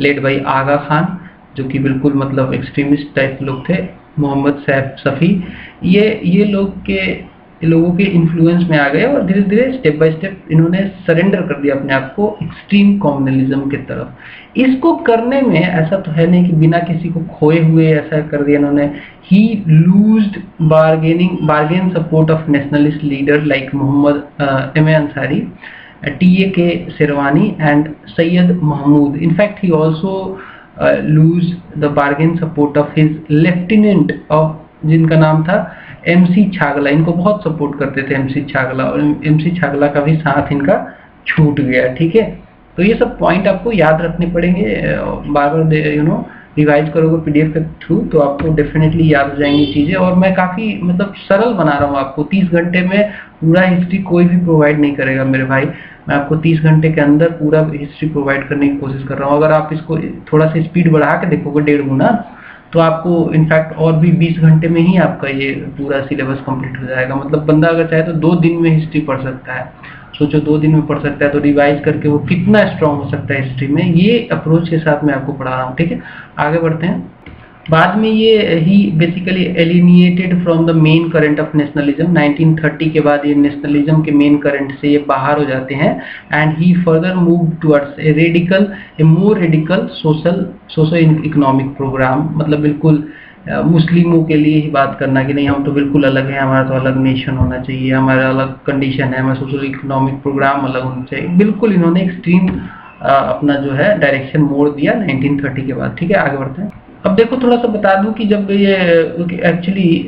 led by Aga Khan, जो कि बिल्कुल मतलब एक्सट्रीमिस्ट टाइप लोग थे, मोहम्मद सैफ सफ़ी, ये लोगों के इन्फ्लुएंस में आ गए और धीरे धीरे स्टेप बाय स्टेप इन्होंने सरेंडर कर दिया अपने आप को एक्सट्रीम कम्युनलिज्म की तरफ। इसको करने में ऐसा तो है नहीं कि बिना किसी को खोए हुए ऐसा कर दिया इन्होंने। He lost bargain support of nationalist leader like Mohammad M.A. Ansari, T.A.K. Sherwani and Syed Mahmud. In fact he also lose the bargain support of his lieutenant of, जिनका नाम था MC छागला। इनको बहुत सपोर्ट करते थे MC छागला, और MC छागला का भी साथ इनका छूट गया। ठीक है, तो ये सब पॉइंट आपको याद रखने पड़ेंगे, बार बार रिवाइज करोगे PDF के थ्रू तो आपको डेफिनेटली याद हो जाएंगी चीज़ें। और मैं काफ़ी मतलब सरल बना रहा हूँ आपको, 30 घंटे में पूरा हिस्ट्री कोई भी प्रोवाइड नहीं करेगा मेरे भाई। मैं आपको 30 घंटे के अंदर पूरा हिस्ट्री प्रोवाइड करने की कोशिश कर रहा हूँ। अगर आप इसको थोड़ा सा स्पीड बढ़ा के देखोगे 1.5 गुना, तो आपको इनफैक्ट और भी 20 घंटे में ही आपका ये पूरा सिलेबस कंप्लीट हो जाएगा। मतलब बंदा अगर चाहे तो 2 दिन में हिस्ट्री पढ़ सकता है। सोचो 2 दिन में पढ़ सकता है तो रिवाइज करके वो कितना स्ट्रॉन्ग हो सकता है हिस्ट्री में। ये अप्रोच के साथ मैं आपको पढ़ा रहा हूँ। ठीक है, आगे बढ़ते हैं। बाद में ये he basically alienated from the main current of nationalism. 1930 के बाद ये नेशनलिज्म के मेन करंट से ये बाहर हो जाते हैं, and he further move towards a more radical social economic programme. मतलब बिल्कुल मुस्लिमों के लिए ही बात करना कि नहीं हम तो बिल्कुल अलग है, हमारा तो अलग नेशन होना चाहिए, हमारा अलग कंडीशन है, हमारा सोशल इकोनॉमिक प्रोग्राम अलग होना चाहिए। बिल्कुल इन्होंने एक्सट्रीम अपना जो है डायरेक्शन मोड़ दिया 1930 के बाद। ठीक है, आगे बढ़ते हैं। अब देखो थोड़ा सा बता दूं कि जब ये एक्चुअली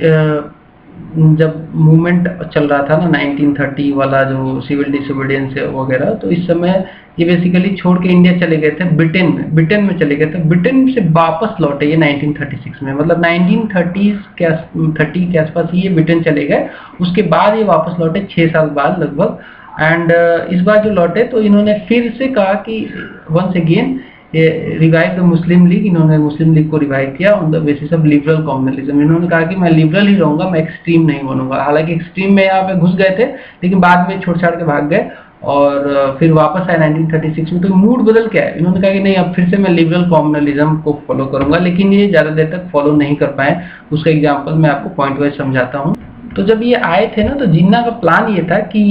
जब मूवमेंट चल रहा था ना 1930 वाला जो सिविल डिसोबीडियंस वगैरह, तो इस समय ये बेसिकली छोड़ के इंडिया चले गए थे, ब्रिटेन में चले गए थे। ब्रिटेन से वापस लौटे ये 1936 में, मतलब 1930 के आसपास ये ब्रिटेन चले गए। उसके बाद ये वापस लौटे 6 साल बाद लगभग। एंड इस बार जो लौटे तो इन्होंने फिर से कहा कि once again revive the Muslim League. इन्होंने मुस्लिम लीग को रिवाइव किया on the basis of liberal communalism. इन्होंने कहा कि मैं लिबरल ही रहूंगा, मैं एक्सट्रीम नहीं बनूंगा। हालांकि एक्सट्रीम में यहाँ पे घुस गए थे, लेकिन बाद में छोड़ छाड़ के भाग गए और फिर वापस आए 1936 में। तो मूड बदल के आए, इन्होंने कहा कि नहीं अब फिर से मैं लिबरल कम्युनलिज्म को फॉलो करूंगा, लेकिन ये ज्यादा देर तक फॉलो नहीं कर पाए। उसका एग्जाम्पल मैं आपको पॉइंट वाइज समझाता हूँ। तो जब ये आए थे ना, तो जिन्ना का प्लान ये था कि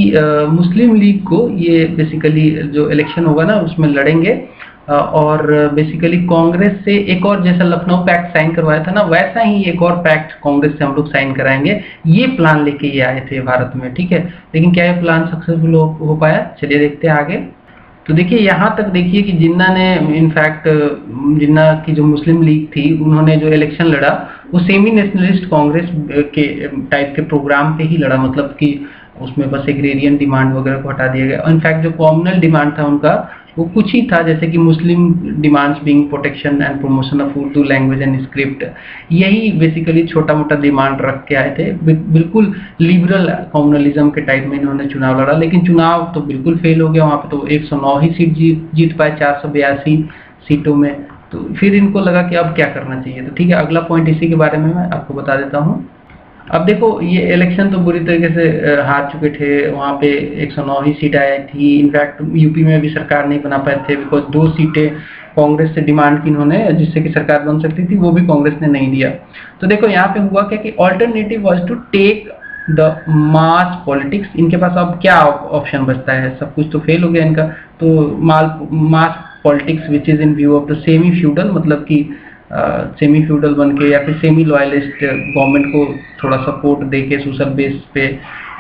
मुस्लिम लीग को ये बेसिकली जो इलेक्शन होगा ना उसमें लड़ेंगे और बेसिकली कांग्रेस से एक और, जैसा लखनऊ पैक्ट साइन करवाया था ना, वैसा ही एक और पैक्ट कांग्रेस से हम लोग साइन कराएंगे। ये प्लान लेके ये आए थे भारत में, ठीक है। लेकिन क्या ये प्लान सक्सेसफुल हो पाया? चलिए देखते हैं आगे। तो देखिए यहाँ तक देखिए कि जिन्ना ने इनफैक्ट जिन्ना की जो मुस्लिम लीग थी उन्होंने जो इलेक्शन लड़ा वो सेमी नेशनलिस्ट कांग्रेस के टाइप के प्रोग्राम पे ही लड़ा, मतलब कि उसमें बस एग्रेरियन डिमांड वगैरह को हटा दिया गया। इनफैक्ट जो कॉमनल डिमांड था उनका वो कुछ ही था, जैसे कि Muslim demands being protection and promotion of Urdu language and script. यही बेसिकली छोटा मोटा डिमांड रख के आए थे। बिल्कुल लिबरल कम्युनलिज्म के टाइप में इन्होंने चुनाव लड़ा, लेकिन चुनाव तो बिल्कुल फेल हो गया। वहाँ पे तो 109 ही सीट जीत पाए 482 सीटों में। तो फिर इनको लगा कि अब क्या करना चाहिए। तो ठीक है, अगला पॉइंट इसी के बारे में मैं आपको बता देता हूँ। अब देखो ये इलेक्शन तो बुरी तरीके से हार चुके थे। वहाँ पे 109 ही सीट आई थी। इनफैक्ट यूपी में भी सरकार नहीं बना पाए थे, बिकॉज 2 सीटें कांग्रेस से डिमांड की इन्होंने जिससे कि सरकार बन सकती थी, वो भी कांग्रेस ने नहीं दिया। तो देखो यहाँ पे हुआ क्या कि alternative was to take the mass politics. इनके पास अब क्या ऑप्शन बचता है? सब कुछ तो फेल हो गया इनका। तो mass politics which is in view of the semi feudal, मतलब कि सेमी फ्यूडल बन के या फिर सेमी लॉयलिस्ट गवर्नमेंट को थोड़ा सपोर्ट दे के सोशल बेस पे,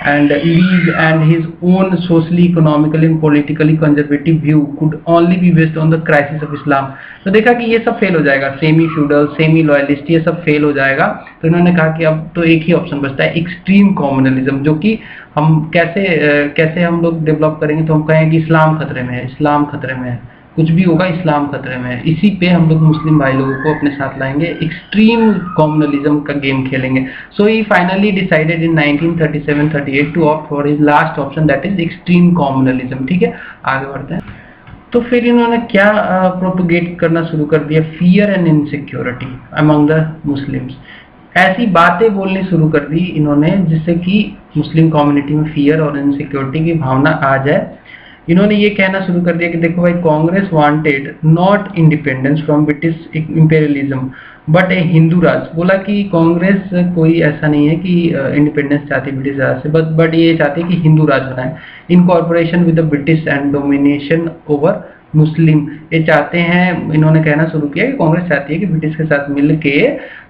and league and his own socially economically and politically conservative view could only be based on the crisis of Islam. तो देखा कि ये सब फेल हो जाएगा, सेमी फ्यूडल, सेमी लॉयलिस्ट, ये सब फेल हो जाएगा। तो इन्होंने कहा कि अब तो एक ही ऑप्शन बचता है, एक्सट्रीम कम्युनलिज्म, जो कि हम कैसे हम लोग डेवलप करेंगे? तो हम कहेंगे इस्लाम खतरे में है, इस्लाम खतरे में है, कुछ भी होगा इस्लाम खतरे में है। इसी पे हम लोग मुस्लिम भाई लोगों को अपने साथ लाएंगे, एक्सट्रीम कम्युनलिज्म का गेम खेलेंगे। So he finally decided in 1937-38 to opt for his last option, that is extreme communalism. ठीक है, आगे बढ़ते हैं। तो फिर इन्होंने क्या प्रोपोगेट करना शुरू कर दिया? Fear and insecurity among the Muslims. ऐसी बातें बोलनी शुरू कर दी इन्होंने जिससे कि मुस्लिम कम्युनिटी में फियर और इनसिक्योरिटी की भावना आ जाए। इन्होंने ये कहना शुरू कर दिया कि देखो भाई, Congress wanted not independence from British imperialism but a Hindu raj. बोला कि कांग्रेस कोई ऐसा नहीं है कि इंडिपेंडेंस चाहती ब्रिटिश राज से, बट ये चाहती है कि हिंदू राज बनाए in corporation with the British and domination over Muslim. ये चाहते हैं, इन्होंने कहना शुरू किया कि कांग्रेस चाहती है कि ब्रिटिश के साथ मिल के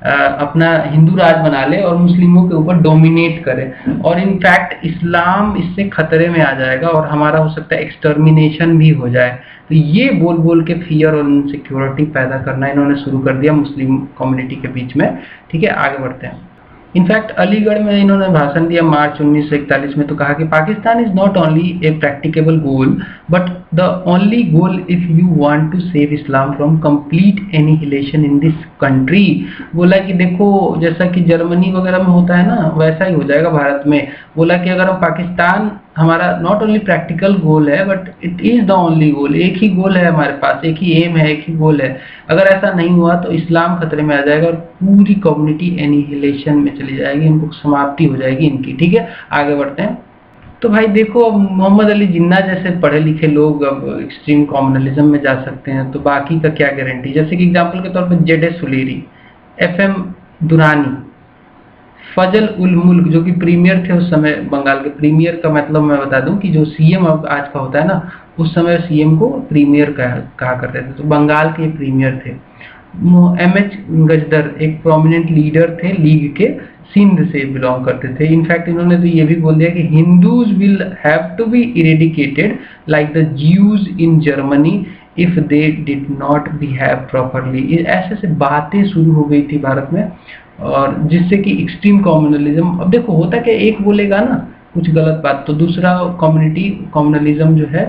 अपना हिंदू राज बना ले और मुस्लिमों के ऊपर डोमिनेट करे, और इनफैक्ट इस्लाम इससे खतरे में आ जाएगा और हमारा हो सकता है एक्सटर्मिनेशन भी हो जाए। तो ये बोल बोल के फियर और इनसिक्योरिटी पैदा करना इन्होंने शुरू कर दिया मुस्लिम कम्युनिटी के बीच में। ठीक है, आगे बढ़ते हैं। इनफैक्ट अलीगढ़ में इन्होंने भाषण दिया मार्च 1941 में। तो कहा कि Pakistan is not only a practicable goal but the only goal if you want to save Islam from complete annihilation in this country. बोला कि देखो, जैसा कि जर्मनी वगैरह में होता है ना, वैसा ही हो जाएगा भारत में। बोला कि अगर हम पाकिस्तान, हमारा नॉट ओनली प्रैक्टिकल गोल है but it is the only गोल, एक ही गोल है हमारे पास, एक ही एम है, एक ही गोल है। अगर ऐसा नहीं हुआ तो इस्लाम खतरे में आ जाएगा और पूरी कम्युनिटी एनिहिलेशन में चली जाएगी, इनको समाप्ति हो जाएगी इनकी। ठीक है, आगे बढ़ते हैं। तो भाई देखो, अब मोहम्मद अली जिन्ना जैसे पढ़े लिखे लोग अब एक्सट्रीम कम्युनलिज्म में जा सकते हैं, तो बाकी का क्या गारंटी? जैसे कि एग्जाम्पल के तौर पर जेड एस सुलेरी, FM दुरानी, फजल उल मुल्क जो कि प्रीमियर थे उस समय बंगाल के। प्रीमियर का मतलब मैं बता दूं कि जो सीएम अब आज का होता है ना, उस समय सीएम को प्रीमियर कहा करते थे। तो बंगाल के प्रीमियर थे। MH गजदर एक प्रोमिनेंट लीडर थे लीग के, सिंध से बिलोंग करते थे। इनफैक्ट इन्होंने तो ये भी बोल दिया कि Hindus will have to be eradicated like the Jews in Germany if they did not behave properly. ऐसे से बातें शुरू हो गई थी भारत में, और जिससे कि एक्सट्रीम कम्युनलिज्म, अब देखो होता क्या, एक बोलेगा ना कुछ गलत बात तो दूसरा कम्युनलिज्म जो है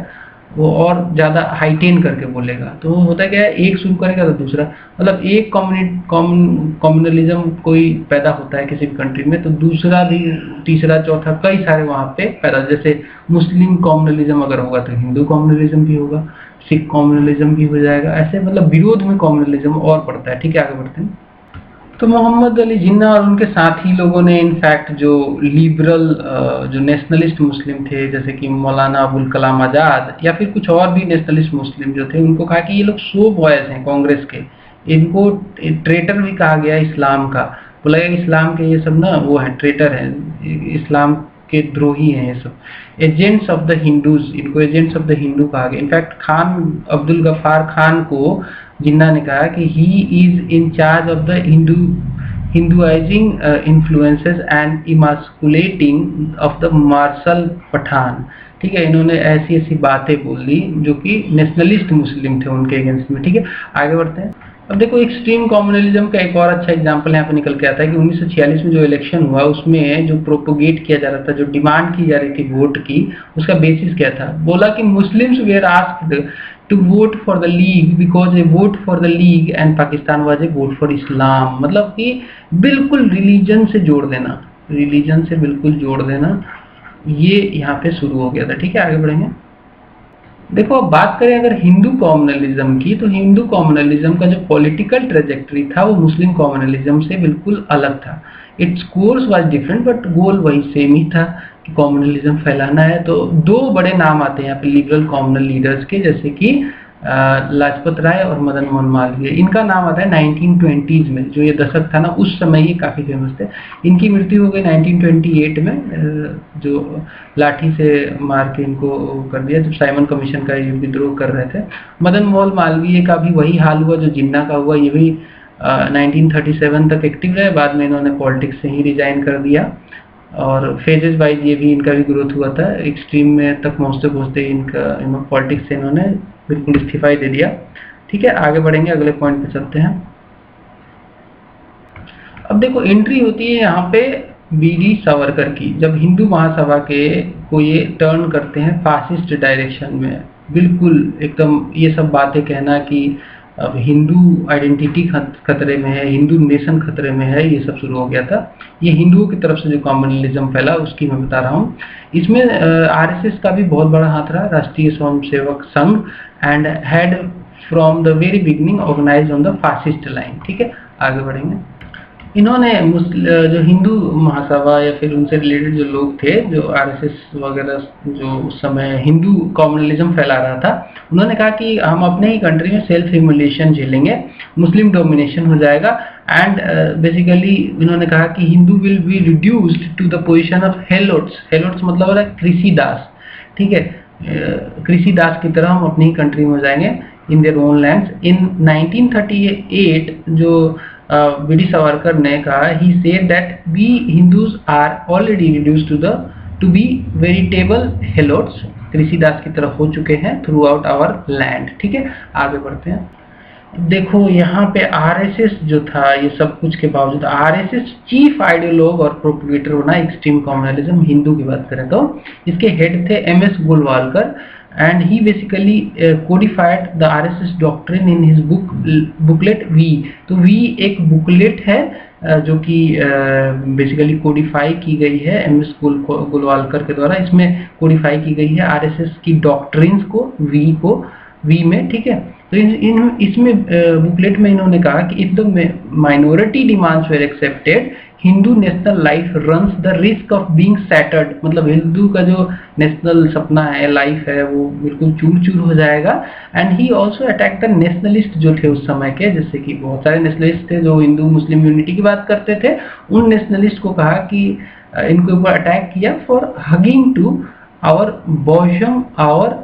वो और ज़्यादा हाइटेन करके बोलेगा। तो होता क्या है, एक शुरू करेगा तो दूसरा, मतलब एक कम्युनलिज्म कोई पैदा होता है किसी भी कंट्री में तो दूसरा भी, तीसरा, चौथा, कई सारे वहाँ पे पैदा, जैसे मुस्लिम कम्युनलिज्म अगर होगा तो हिंदू कम्युनलिज्म भी होगा, सिख कम्युनलिज्म भी हो जाएगा, ऐसे मतलब विरोध में कम्युनलिज्म और बढ़ता है। ठीक है, आगे बढ़ते हैं। तो मोहम्मद अली जिन्ना और उनके साथी लोगों ने इनफैक्ट जो लिबरल जो नेशनलिस्ट मुस्लिम थे, जैसे कि मौलाना अबुल कलाम आज़ाद या फिर कुछ और भी नेशनलिस्ट मुस्लिम जो थे, उनको कहा कि ये लोग शो बॉयज हैं कांग्रेस के, इनको ट्रेटर भी कहा गया इस्लाम का, बोला गया इस्लाम के ये सब ना वो है, ट्रेटर हैं, इस्लाम के द्रोही हैं ये सब, एजेंट्स ऑफ द हिंदूज, इनको एजेंट्स ऑफ द हिंदू कहा गया। इनफैक्ट खान अब्दुल गफ्फार खान को जिन्ना ने कहा कि he is in charge of the Hinduising influences and emasculating of the martial Pathan. ठीक है, इन्होंने ऐसी ऐसी बातें बोल दी जो कि नेशनलिस्ट मुस्लिम थे उनके अगेंस्ट में। ठीक है, आगे बढ़ते हैं। अब देखो एक्सट्रीम कम्युनलिज्म का एक और अच्छा एग्जांपल यहाँ पे निकल के आता है कि 1946 में जो इलेक्शन हुआ उसमें जो प्रोपोगेट किया जा रहा था, जो डिमांड की जा रही थी वोट की, उसका बेसिस क्या था, बोला कि Muslims were asked to vote for the League because a vote for the League and Pakistan was a vote for Islam. मतलब कि बिल्कुल रिलीजन से जोड़ देना, रिलीजन से बिल्कुल जोड़ देना, ये यहाँ पे शुरू हो गया था। ठीक है, आगे बढ़ेंगे। देखो अब बात करें अगर हिंदू कम्युनलिज्म की, तो हिंदू कम्युनलिज्म का जो पॉलिटिकल ट्रेजेक्टरी था वो मुस्लिम कम्युनलिज्म से बिल्कुल अलग था। Its course was different but गोल वही सेम ही था कि कम्युनलिज्म फैलाना है। तो दो बड़े नाम आते हैं यहाँ पे लिबरल कम्युनल लीडर्स के, जैसे कि लाजपत राय और मदन मोहन मालवीय। इनका नाम आता है 1920s में, जो ये दशक था ना उस समय ये काफ़ी फेमस थे। इनकी मृत्यु हो गई 1928 में, जो लाठी से मार के इनको कर दिया जब साइमन कमीशन का ये विद्रोह कर रहे थे। मदन मोहन मालवीय का भी वही हाल हुआ जो जिन्ना का हुआ, ये भी 1937 तक एक्टिव रहे, बाद में इन्होंने पॉलिटिक्स से ही रिजाइन कर दिया और फेजेस वाइज ये भी इनका भी ग्रोथ हुआ था। एक्सट्रीम में तक पहुँचते पहुँचते इनका पॉलिटिक्स से इन्होंने बिल्कुल इस्तीफा दे दिया। ठीक है, आगे बढ़ेंगे, अगले पॉइंट पे चलते हैं। अब देखो एंट्री होती है यहाँ पे वीडी सावरकर की, जब हिंदू महासभा के को ये टर्न करते हैं फासिस्ट डायरेक्शन में, बिल्कुल एकदम ये सब बातें कहना कि अब हिंदू आइडेंटिटी खतरे में है, हिंदू नेशन खतरे में है, ये सब शुरू हो गया था। ये हिंदुओं की तरफ से जो कम्युनलिज्म फैला उसकी मैं बता रहा हूँ। इसमें आरएसएस का भी बहुत बड़ा हाथ रहा, Rashtriya Swayamsevak Sangh, and had from the very beginning organise on the fascist line. ठीक है, आगे बढ़ेंगे। इन्होंने जो हिंदू महासभा या फिर उनसे रिलेटेड जो लोग थे, जो आरएसएस वगैरह जो उस समय हिंदू कम्युनलिज्म फैला रहा था, उन्होंने कहा कि हम अपने ही कंट्री में सेल्फ ह्यूमिलिएशन झेलेंगे, मुस्लिम डोमिनेशन हो जाएगा, एंड बेसिकली इन्होंने कहा कि Hindu will be reduced to the position of helots. Helots मतलब हो रहा है कृषि दास। ठीक है, कृषि दास की तरह हम अपनी ही कंट्री में हो जाएंगे in their own lands. In 1938 जो वीडी सावरकर ने कहा, he said that we Hindus are already reduced to be veritable helots, कृषि दास की तरफ हो चुके हैं थ्रू आउट आवर लैंड। ठीक है, आगे बढ़ते हैं। देखो यहाँ पे आरएसएस जो था, ये सब कुछ के बावजूद आरएसएस चीफ आइडियोलॉग और प्रोपगेटर बना एक्सट्रीम कम्युनलिज्म। हिंदू की बात करें तो इसके हेड थे MS Golwalkar, and he basically codified the RSS doctrine in his booklet V। तो V एक बुकलेट है जो कि बेसिकली कोडिफाई की गई है एमएस गोलवालकर के द्वारा। इसमें कोडिफाई की गई है आरएसएस की डॉक्ट्रिन्स को V में। ठीक है, तो इसमें बुकलेट में इन्होंने कहा कि if the minority demands were accepted, Hindu national life runs the risk of being shattered. मतलब हिंदू का जो नेशनल सपना है, लाइफ है, वो बिल्कुल चूर चूर हो जाएगा। And he also attack the nationalist जो थे उस समय के, जैसे कि बहुत सारे नेशनलिस्ट थे जो हिंदू मुस्लिम यूनिटी की बात करते थे, उन नेशनलिस्ट को कहा कि इनके ऊपर अटैक किया for hugging to our bosom our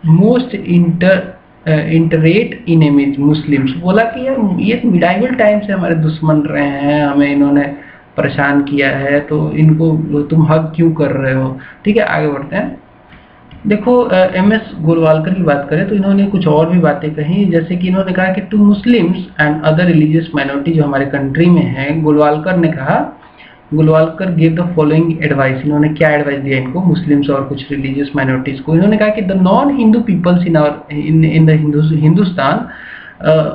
most inveterate enemies Muslims. बोला कि यार ये मिडाइवल टाइम से हमारे दुश्मन रहे हैं, हमें इन्होंने परेशान किया है, तो इनको तुम हक क्यों कर रहे हो। ठीक है, आगे बढ़ते हैं। देखो एमएस गोलवालकर की बात करें तो इन्होंने कुछ और भी बातें कही, जैसे कि इन्होंने कहा कि to Muslims and other religious minority जो हमारे कंट्री में हैं, गोलवालकर ने कहा Golwalkar give the following advice, इन्होंने क्या एडवाइस दिया इनको, मुस्लिम्स और कुछ रिलीजियस माइनॉरिटीज को। इन्होंने कहा कि the non Hindu peoples in the Hindustan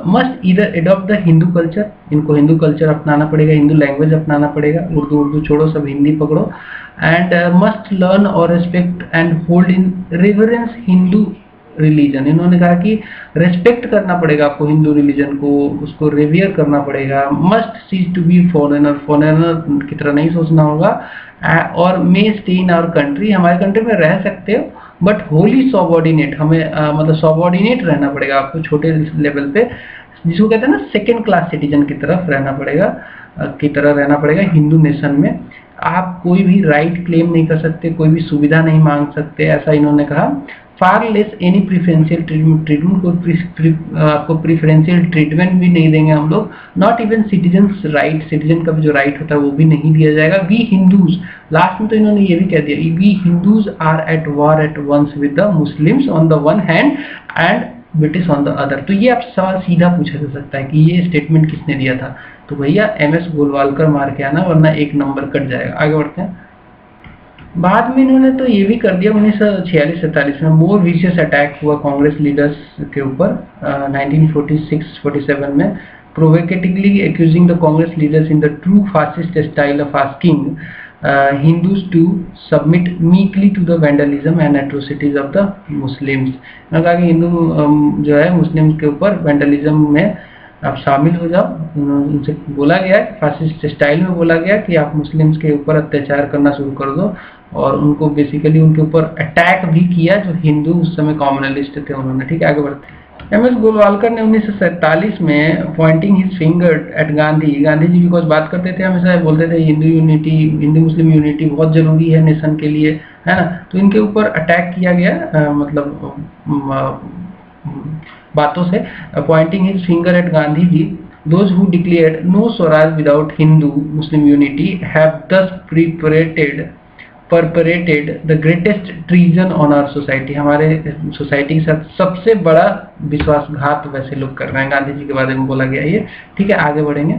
must either adopt the Hindu culture, इनको हिंदू कल्चर अपनाना पड़ेगा, हिंदू लैंग्वेज अपनाना पड़ेगा, उर्दू छोड़ो, सब हिंदी पकड़ो, एंड मस्ट लर्न और respect and hold in reverence Hindu religion. इन्होंने कहा कि रेस्पेक्ट करना पड़ेगा आपको हिंदू रिलीजन को, उसको रिवियर करना पड़ेगा। Must cease to be foreigner, foreigner की तरह नहीं सोचना होगा, और may stay in our country, हमारे कंट्री में रह सकते हो, बट होली सबऑर्डिनेट, हमें मतलब सबऑर्डिनेट रहना पड़ेगा आपको, छोटे लेवल पे, जिसको कहते हैं ना सेकेंड क्लास सिटीजन की तरफ रहना पड़ेगा, की तरह रहना पड़ेगा हिंदू नेशन में। आप कोई भी राइट क्लेम नहीं कर सकते, कोई भी सुविधा नहीं मांग सकते, ऐसा इन्होंने कहा। Far less any preferential treatment को आपको प्रिफरेंशियल ट्रीटमेंट भी नहीं देंगे हम लोग, not even citizens right, citizen का भी जो राइट होता है वो भी नहीं दिया जाएगा। वी हिंदूज, लास्ट में तो इन्होंने ये भी कह दिया, we Hindus are at war at once with the Muslims on the one hand and British on the other. तो ये आप सवाल सीधा पूछा जा सकता है कि ये स्टेटमेंट किसने दिया था, तो भैया MS गोलवालकर मार के आना, वरना एक नंबर कट जाएगा। आगे बढ़ते हैं। बाद में इन्होंने तो ये भी कर दिया 1946-47 में मोर विशियस अटैक हुआ कांग्रेस लीडर्स के ऊपर 1946-47 में, provocatively accusing the Congress leaders in the true fascist style of asking Hindus to submit meekly to the vandalism and atrocities of the Muslims. उन्होंने कहा कि हिंदू जो है मुस्लिम्स के ऊपर वैंडलिज्म में आप शामिल हो जाओ। उनसे बोला गया है, फासिस्ट स्टाइल में बोला गया कि आप मुस्लिम्स के ऊपर अत्याचार करना शुरू कर दो, और उनको बेसिकली उनके ऊपर अटैक भी किया जो हिंदू उस समय कॉम्युनलिस्ट थे उन्होंने। ठीक है, आगे बढ़ते हैं। MS गोलवालकर ने 1947 में pointing his finger at Gandhi, Gandhi ji because बात करते थे हमेशा, बोलते थे Hindu unity, Hindu Muslim unity बहुत जरूरी है नेशन के लिए, है ना, तो इनके ऊपर अटैक किया गया, मतलब बातों से, pointing his finger at Gandhi ji, those who declared no Swaraj without Hindu Muslim unity have thus perpetrated the greatest treason on our society। हमारे सोसाइटी के साथ सबसे बड़ा विश्वासघात वैसे लोग कर रहे हैं, गांधी जी के बारे में बोला गया ये। ठीक है, आगे बढ़ेंगे।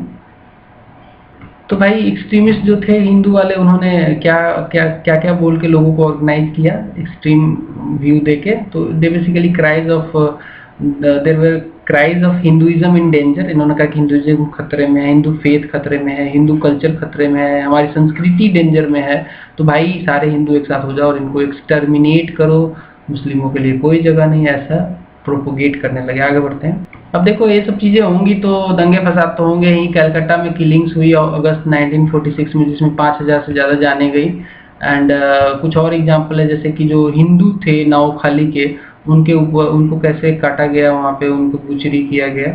तो भाई एक्सट्रीमिस्ट जो थे हिंदू वाले, उन्होंने क्या क्या क्या क्या बोल के लोगों को ऑर्गेनाइज किया एक्सट्रीम व्यू देके, तो they basically cries of their war cries of Hinduism in danger. इन्होंने कहा कि हिंदुइज्म खतरे में है, हिंदू फेथ खतरे में है, हिंदू कल्चर खतरे में है, हमारी संस्कृति डेंजर में है, तो भाई सारे हिंदू एक साथ हो जाओ और इनको एक्सटर्मिनेट करो, मुस्लिमों के लिए कोई जगह नहीं, ऐसा प्रोपोगेट करने लगे। आगे बढ़ते हैं। अब देखो ये सब चीजें होंगी तो दंगे फसाद तो होंगे ही। कलकत्ता में किलिंग्स हुई अगस्त 1946 में, जिसमें 5000 से ज्यादा जाने गई। एंड कुछ और एग्जाम्पल है, जैसे कि जो हिंदू थे नौखाली के, उनके ऊपर उनको कैसे काटा गया, वहाँ पे उनको बुचरी किया गया।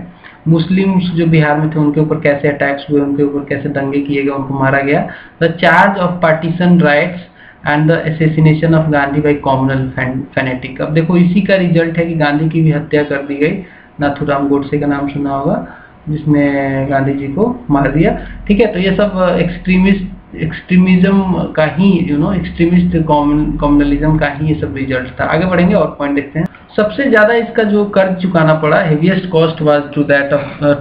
मुस्लिम्स जो बिहार में थे उनके ऊपर कैसे अटैक्स हुए, उनके ऊपर कैसे दंगे किए गए, उनको मारा गया। The charge of partition rights and the assassination of Gandhi by communal fanatic. अब देखो इसी का रिजल्ट है कि गांधी की भी हत्या कर दी गई। नाथूराम गोडसे का नाम सुना होगा, जिसने गांधी जी को मार दिया। ठीक है, तो ये सब एक्सट्रीमिज्म का ही, एक्सट्रीमिस्ट कॉम्युनलिज्म का ही ये सब रिजल्ट था। आगे बढ़ेंगे और पॉइंट देखते हैं। सबसे ज्यादा इसका जो कर्ज चुकाना पड़ा, heaviest cost was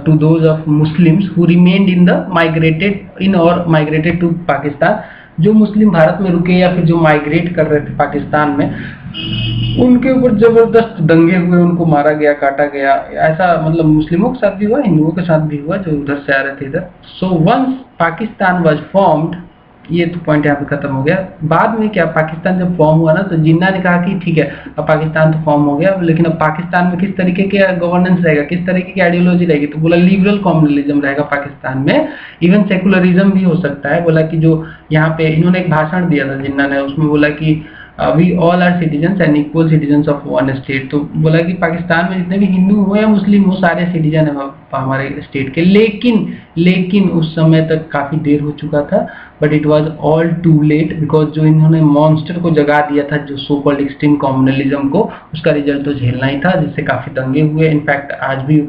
to those of Muslims who remained migrated to Pakistan. जो मुस्लिम भारत में रुके या फिर जो माइग्रेट कर रहे थे पाकिस्तान में, उनके ऊपर जबरदस्त दंगे हुए, उनको मारा गया, काटा गया। ऐसा मतलब मुस्लिमों के साथ भी हुआ, हिंदुओं के साथ भी हुआ जो उधर से आ रहे थे इधर। So once Pakistan was formed, ये तो पॉइंट यहाँ पे खत्म हो गया। बाद में क्या, पाकिस्तान जब फॉर्म हुआ ना, तो जिन्ना ने कहा कि ठीक है अब पाकिस्तान तो फॉर्म हो गया, लेकिन अब पाकिस्तान में किस तरीके के गवर्नेंस रहेगा, किस तरीके की आइडियोलॉजी रहेगी, तो बोला लिबरल कॉम्युनलिज्म रहेगा पाकिस्तान में, इवन सेकुलरिज्म भी हो सकता है। बोला कि जो यहाँ पे इन्होंने एक भाषण दिया था जिन्ना ने, उसमें बोला कि we all are citizens and equal citizens of one state. तो बोला कि पाकिस्तान में जितने भी हिंदू हो या मुस्लिम हो, सारे सिटीजन है हमारे स्टेट के। लेकिन उस समय तक काफी देर हो चुका था, but it was all too late, because जो इन्होंने मॉन्स्टर को जगा दिया था, जो सो कॉल्ड एक्सट्रीम कॉम्युनलिज्म को, उसका रिजल्ट तो झेलना ही था, जिससे काफी दंगे हुए। इनफैक्ट आज भी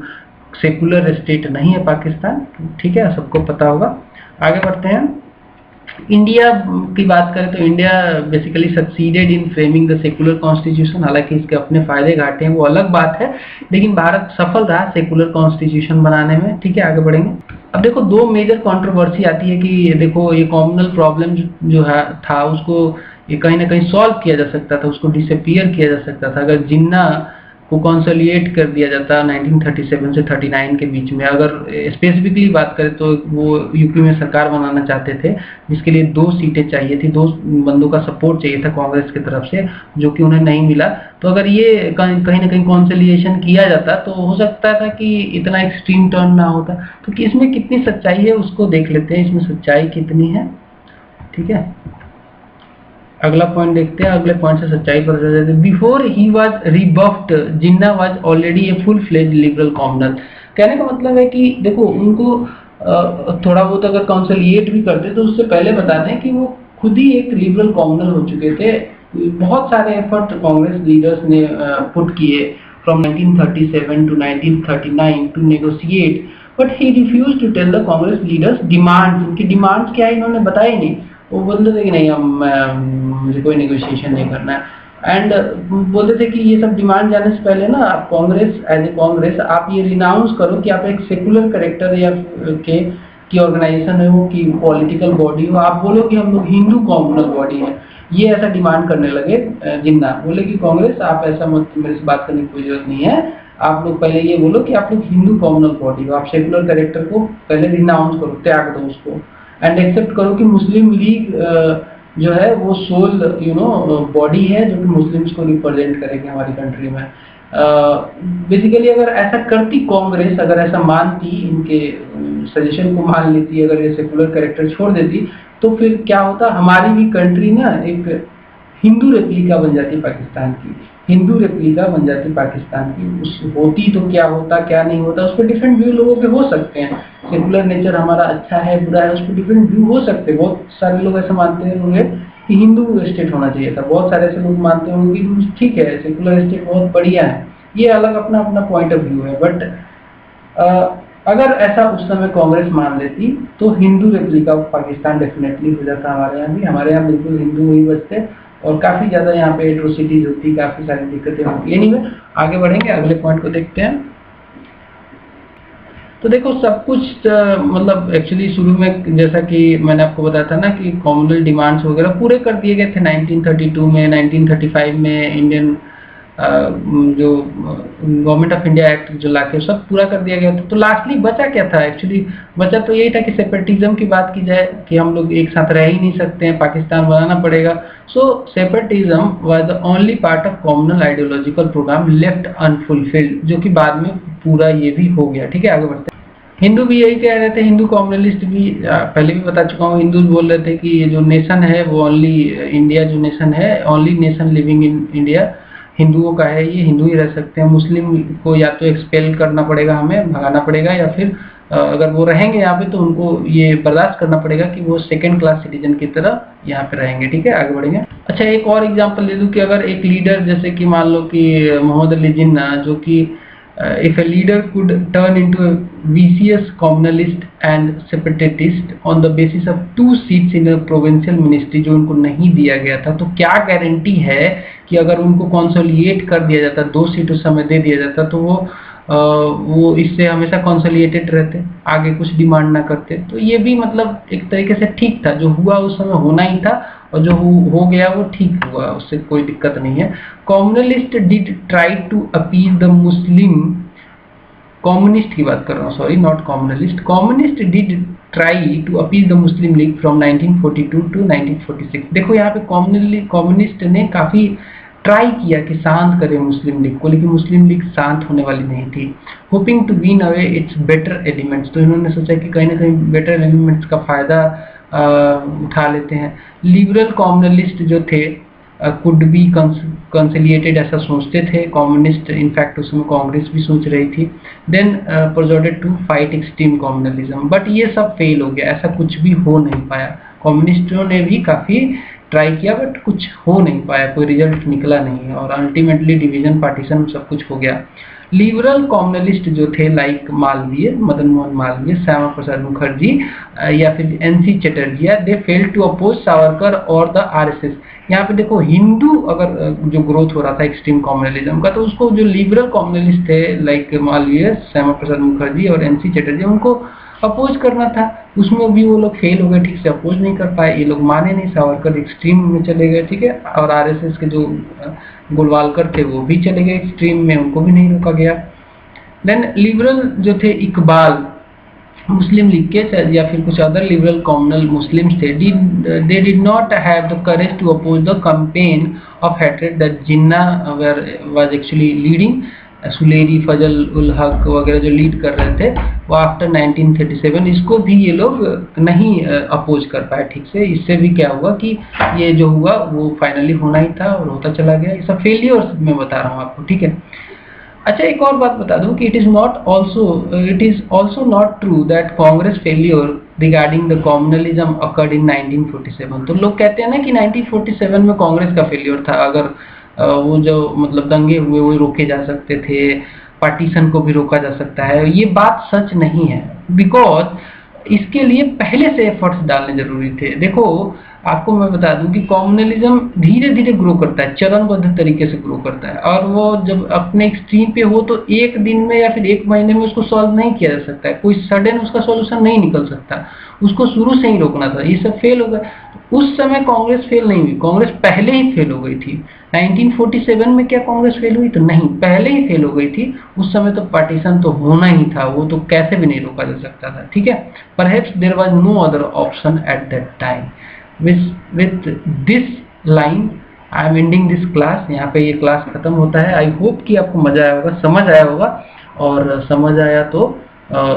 सेकुलर स्टेट नहीं है पाकिस्तान, ठीक है, सबको पता होगा। आगे बढ़ते हैं। इंडिया की बात करें तो India basically succeeded in framing the secular constitution, हालांकि इसके अपने फायदे घाटे हैं वो अलग बात है, लेकिन भारत सफल रहा सेकुलर कॉन्स्टिट्यूशन बनाने में। ठीक है, आगे बढ़ेंगे। अब देखो दो मेजर कंट्रोवर्सी आती है कि देखो ये कॉमनल प्रॉब्लम जो है था उसको ये कहीं ना कहीं सॉल्व किया जा सकता था, उसको डिसअपियर किया जा सकता था अगर जिन्ना को कंसोलिडेट कर दिया जाता 1937 से 39 के बीच में। अगर स्पेसिफिकली बात करें तो वो यूपी में सरकार बनाना चाहते थे, जिसके लिए 2 सीटें चाहिए थी, 2 बंदों का सपोर्ट चाहिए था कांग्रेस की तरफ से, जो कि उन्हें नहीं मिला। तो अगर ये कहीं ना कहीं कंसोलिडेशन किया जाता तो हो सकता था कि इतना एक्सट्रीम टर्न ना होता। तो कि इसमें कितनी सच्चाई है उसको देख लेते हैं, इसमें सच्चाई कितनी है। ठीक है, अगला पॉइंट देखते हैं, अगले पॉइंट से सच्चाई पर चले जाते हैं। Before he was rebuffed, Jinnah was already a full fledged liberal communal. कहने का मतलब है कि देखो उनको थोड़ा बहुत अगर कंसोलिडेट भी करते तो उससे पहले बता दें कि वो खुद ही एक लिबरल कॉमनल हो चुके थे। बहुत सारे एफर्ट कांग्रेस लीडर्स ने पुट किए from 1937 to 1939 to negotiate, but he refuse to tell the Congress leaders demands. उनकी डिमांड्स क्या है इन्होंने बताया नहीं। वो बोलते थे कि नहीं मुझे कोई नेगोशिएशन नहीं करना है। एंड बोलते थे कि ये सब डिमांड जाने से पहले ना आप कांग्रेस एज ए कांग्रेस आप ये रिनाउंस करो कि आप एक सेकुलर करेक्टर या की ऑर्गेनाइजेशन है वो, की पॉलिटिकल बॉडी हो, आप बोलो कि हम लोग हिंदू कॉम्युनल बॉडी है। ये ऐसा डिमांड करने लगे। जिन्ना बोले कि कांग्रेस आप ऐसा मत, मेरे से बात करने की कोई जरूरत नहीं है, आप लोग पहले ये बोलो कि आप लोग हिंदू कॉम्युनल बॉडी हो, आप सेकुलर करेक्टर को पहले रिनाउंस करो, त्याग दो उसको, एंड एक्सेप्ट करो कि मुस्लिम लीग जो है वो सोल बॉडी है जो कि मुस्लिम्स को रिप्रेजेंट करेगी हमारी कंट्री में। बेसिकली अगर ऐसा करती कांग्रेस, अगर ऐसा मानती, इनके सजेशन को मान लेती, अगर ये सेकुलर कैरेक्टर छोड़ देती, तो फिर क्या होता, हमारी भी कंट्री ना एक हिंदू रेप्लिका बन जाती पाकिस्तान की, हिंदू रेप्लिका बन जाती पाकिस्तान की। उस होती तो क्या होता क्या नहीं होता उस पर डिफरेंट व्यू लोगों के हो सकते हैं। सेकुलर नेचर हमारा अच्छा है बुरा है उस पर डिफरेंट व्यू हो सकते हैं। बहुत सारे लोग ऐसे मानते होंगे कि हिंदू स्टेट होना चाहिए था, बहुत सारे ऐसे लोग मानते होंगे कि ठीक है सेकुलर स्टेट बहुत बढ़िया है। ये अलग अपना अपना पॉइंट ऑफ व्यू है। बट अगर ऐसा उस समय कांग्रेस मान लेती तो Hindu replica of Pakistan definitely हो जाता हमारे यहाँ भी। हमारे यहाँ बिल्कुल हिंदू ही बचते और काफी ज्यादा यहाँ पे एट्रोसिटीज होती, काफी सारी दिक्कतें होती। एनीवे आगे बढ़ेंगे, अगले पॉइंट को देखते हैं। तो देखो सब कुछ मतलब एक्चुअली शुरू में जैसा कि मैंने आपको बताया था ना कि कॉमनल डिमांड्स वगैरह पूरे कर दिए गए थे 1932 में, 1935 में इंडियन जो गवर्नमेंट ऑफ इंडिया एक्ट जो लाके सब पूरा कर दिया गया था। तो लास्टली बचा क्या था, एक्चुअली बचा तो यही था कि सेपरेटिज्म की बात की जाए कि हम लोग एक साथ रह ही नहीं सकते हैं, पाकिस्तान बनाना पड़ेगा। So separatism was the only part of communal ideological programme left unfulfilled, जो कि बाद में पूरा ये भी हो गया। ठीक है, आगे बढ़ते हैं। हिंदू भी यही कह रहे थे, हिंदू कॉम्युनलिस्ट भी, पहले भी बता चुका हूँ, हिंदू बोल रहे थे कि ये जो नेशन है वो ओनली इंडिया जो नेशन है, only nation living in India हिंदुओं का है, ये हिंदू ही रह सकते हैं। मुस्लिम को या तो एक्सपेल करना पड़ेगा, हमें भगाना पड़ेगा, या फिर अगर वो रहेंगे यहाँ पे तो उनको ये बर्दाश्त करना पड़ेगा कि वो सेकंड क्लास सिटीजन की तरह यहाँ पे रहेंगे। ठीक है, आगे बढ़ेंगे। अच्छा एक और एग्जांपल ले लूँ कि अगर एक लीडर जैसे कि मान लो कि मोहम्मद अली जिन्ना, जो कि if a leader could turn into a vicious communalist and separatist on the basis of 2 seats in a provincial ministry जो उनको नहीं दिया गया था, तो क्या गारंटी है कि अगर उनको कंसोलिडेट कर दिया जाता, 2 सीट उस समय दे दिया जाता, तो वो इससे हमेशा कंसोलिडेटेड रहते, आगे कुछ डिमांड ना करते। तो ये भी मतलब एक तरीके से ठीक था, जो हुआ उस समय होना ही था और जो हो गया वो ठीक हुआ, उससे कोई दिक्कत नहीं है। Communalist did try to appease the Muslim, communist की बात कर रहा हूँ, sorry not communalist, communist did try to appease the Muslim League from 1942 to 1946। देखो यहाँ पे कम्युनिस्ट ने काफी ट्राई किया कि शांत करे मुस्लिम लीग को, लेकिन मुस्लिम लीग शांत होने वाली नहीं थी। Hoping to win away its better elements, तो इन्होंने सोचा कि कहीं ना कहीं बेटर एलिमेंट्स का फायदा उठा लेते हैं। लिबरल कम्युनलिस्ट जो थे कुड बी कंसिलिएटेड, ऐसा सोचते थे कम्युनिस्ट, इनफैक्ट उसमें कांग्रेस भी सोच रही थी। Then purported to fight extreme communalism, but ये सब फेल हो गया, ऐसा कुछ भी हो नहीं पाया। कम्युनिस्टों ने भी काफी ट्राई किया बट कुछ हो नहीं पाया, कोई रिजल्ट निकला नहीं, और अल्टीमेटली डिवीजन पार्टीशन सब कुछ हो गया। लिबरल कम्युनलिस्ट जो थे लाइक मालवीय, मदन मोहन मालवीय, श्यामा प्रसाद मुखर्जी या फिर NC Chatterjee, they fail to oppose Savarkar और द RSS। यहाँ पे देखो हिंदू अगर जो ग्रोथ हो रहा था एक्सट्रीम कम्युनलिज्म का, तो उसको जो लिबरल कम्युनलिस्ट थे लाइक मालवीय, श्यामा प्रसाद मुखर्जी और NC चटर्जी, उनको अपोज करना था। उसमें भी वो लोग फेल हो गए, ठीक से अपोज नहीं कर पाए, ये लोग माने नहीं, सावरकर एक्सट्रीम में चले गए, ठीक है। और RSS के जो गोलवालकर थे वो भी चले गए एक्सट्रीम में, उनको भी नहीं रोका गया। देन लिबरल जो थे इकबाल, मुस्लिम लीग के या फिर कुछ अदर लिबरल कम्युनल मुस्लिम्स थे, they did not have the courage to oppose the campaign of hatred that Jinnah was actually leading. Suleri, Fazl ul Haq वगैरह जो लीड कर रहे थे वो आफ्टर 1937, इसको भी ये लोग नहीं अपोज कर पाए ठीक से। इससे भी क्या हुआ कि ये जो हुआ वो फाइनली होना ही था और होता चला गया। ये सब फेलियर मैं बता रहा हूँ आपको, ठीक है। अच्छा, एक और बात बता दूं कि it is also not true that Congress failure regarding the communalism occurred in 1947। तो लोग कहते हैं ना कि 1947 में कांग्रेस का फेलियर था, अगर वो जो मतलब दंगे हुए वो रोके जा सकते थे, पार्टीशन को भी रोका जा सकता है। ये बात सच नहीं है, बिकॉज इसके लिए पहले से एफर्ट्स डालने जरूरी थे। देखो, आपको मैं बता दूं कि कम्युनलिज्म धीरे धीरे ग्रो करता है, चरणबद्ध तरीके से ग्रो करता है, और वो जब अपने एक्सट्रीम पे हो तो एक दिन में या फिर एक महीने में उसको सॉल्व नहीं किया जा सकता है, कोई सडन उसका सॉल्यूशन नहीं निकल सकता, उसको शुरू से ही रोकना था। ये सब फेल हो गए। उस समय कांग्रेस फेल नहीं हुई, कांग्रेस पहले ही फेल हो गई थी। 1947 में क्या कांग्रेस फेल हुई? तो नहीं, पहले ही फेल हो गई थी। उस समय तो पार्टीशन तो होना ही था, वो तो कैसे भी नहीं रोका जा सकता था, ठीक है। Perhaps there was no other option at that time. With this line I am ending this class। यहाँ पे ये क्लास खत्म होता है। आई होप कि आपको मजा आया होगा, समझ आया होगा, और समझ आया तो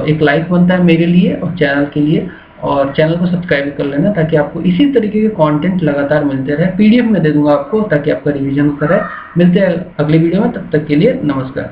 एक लाइक बनता है मेरे लिए और चैनल के लिए, और चैनल को सब्सक्राइब कर लेना ताकि आपको इसी तरीके के कंटेंट लगातार मिलते रहे। PDF में दे दूंगा आपको ताकि आपका रिवीजन करे। मिलते हैं अगले वीडियो में, तब तक के लिए नमस्कार।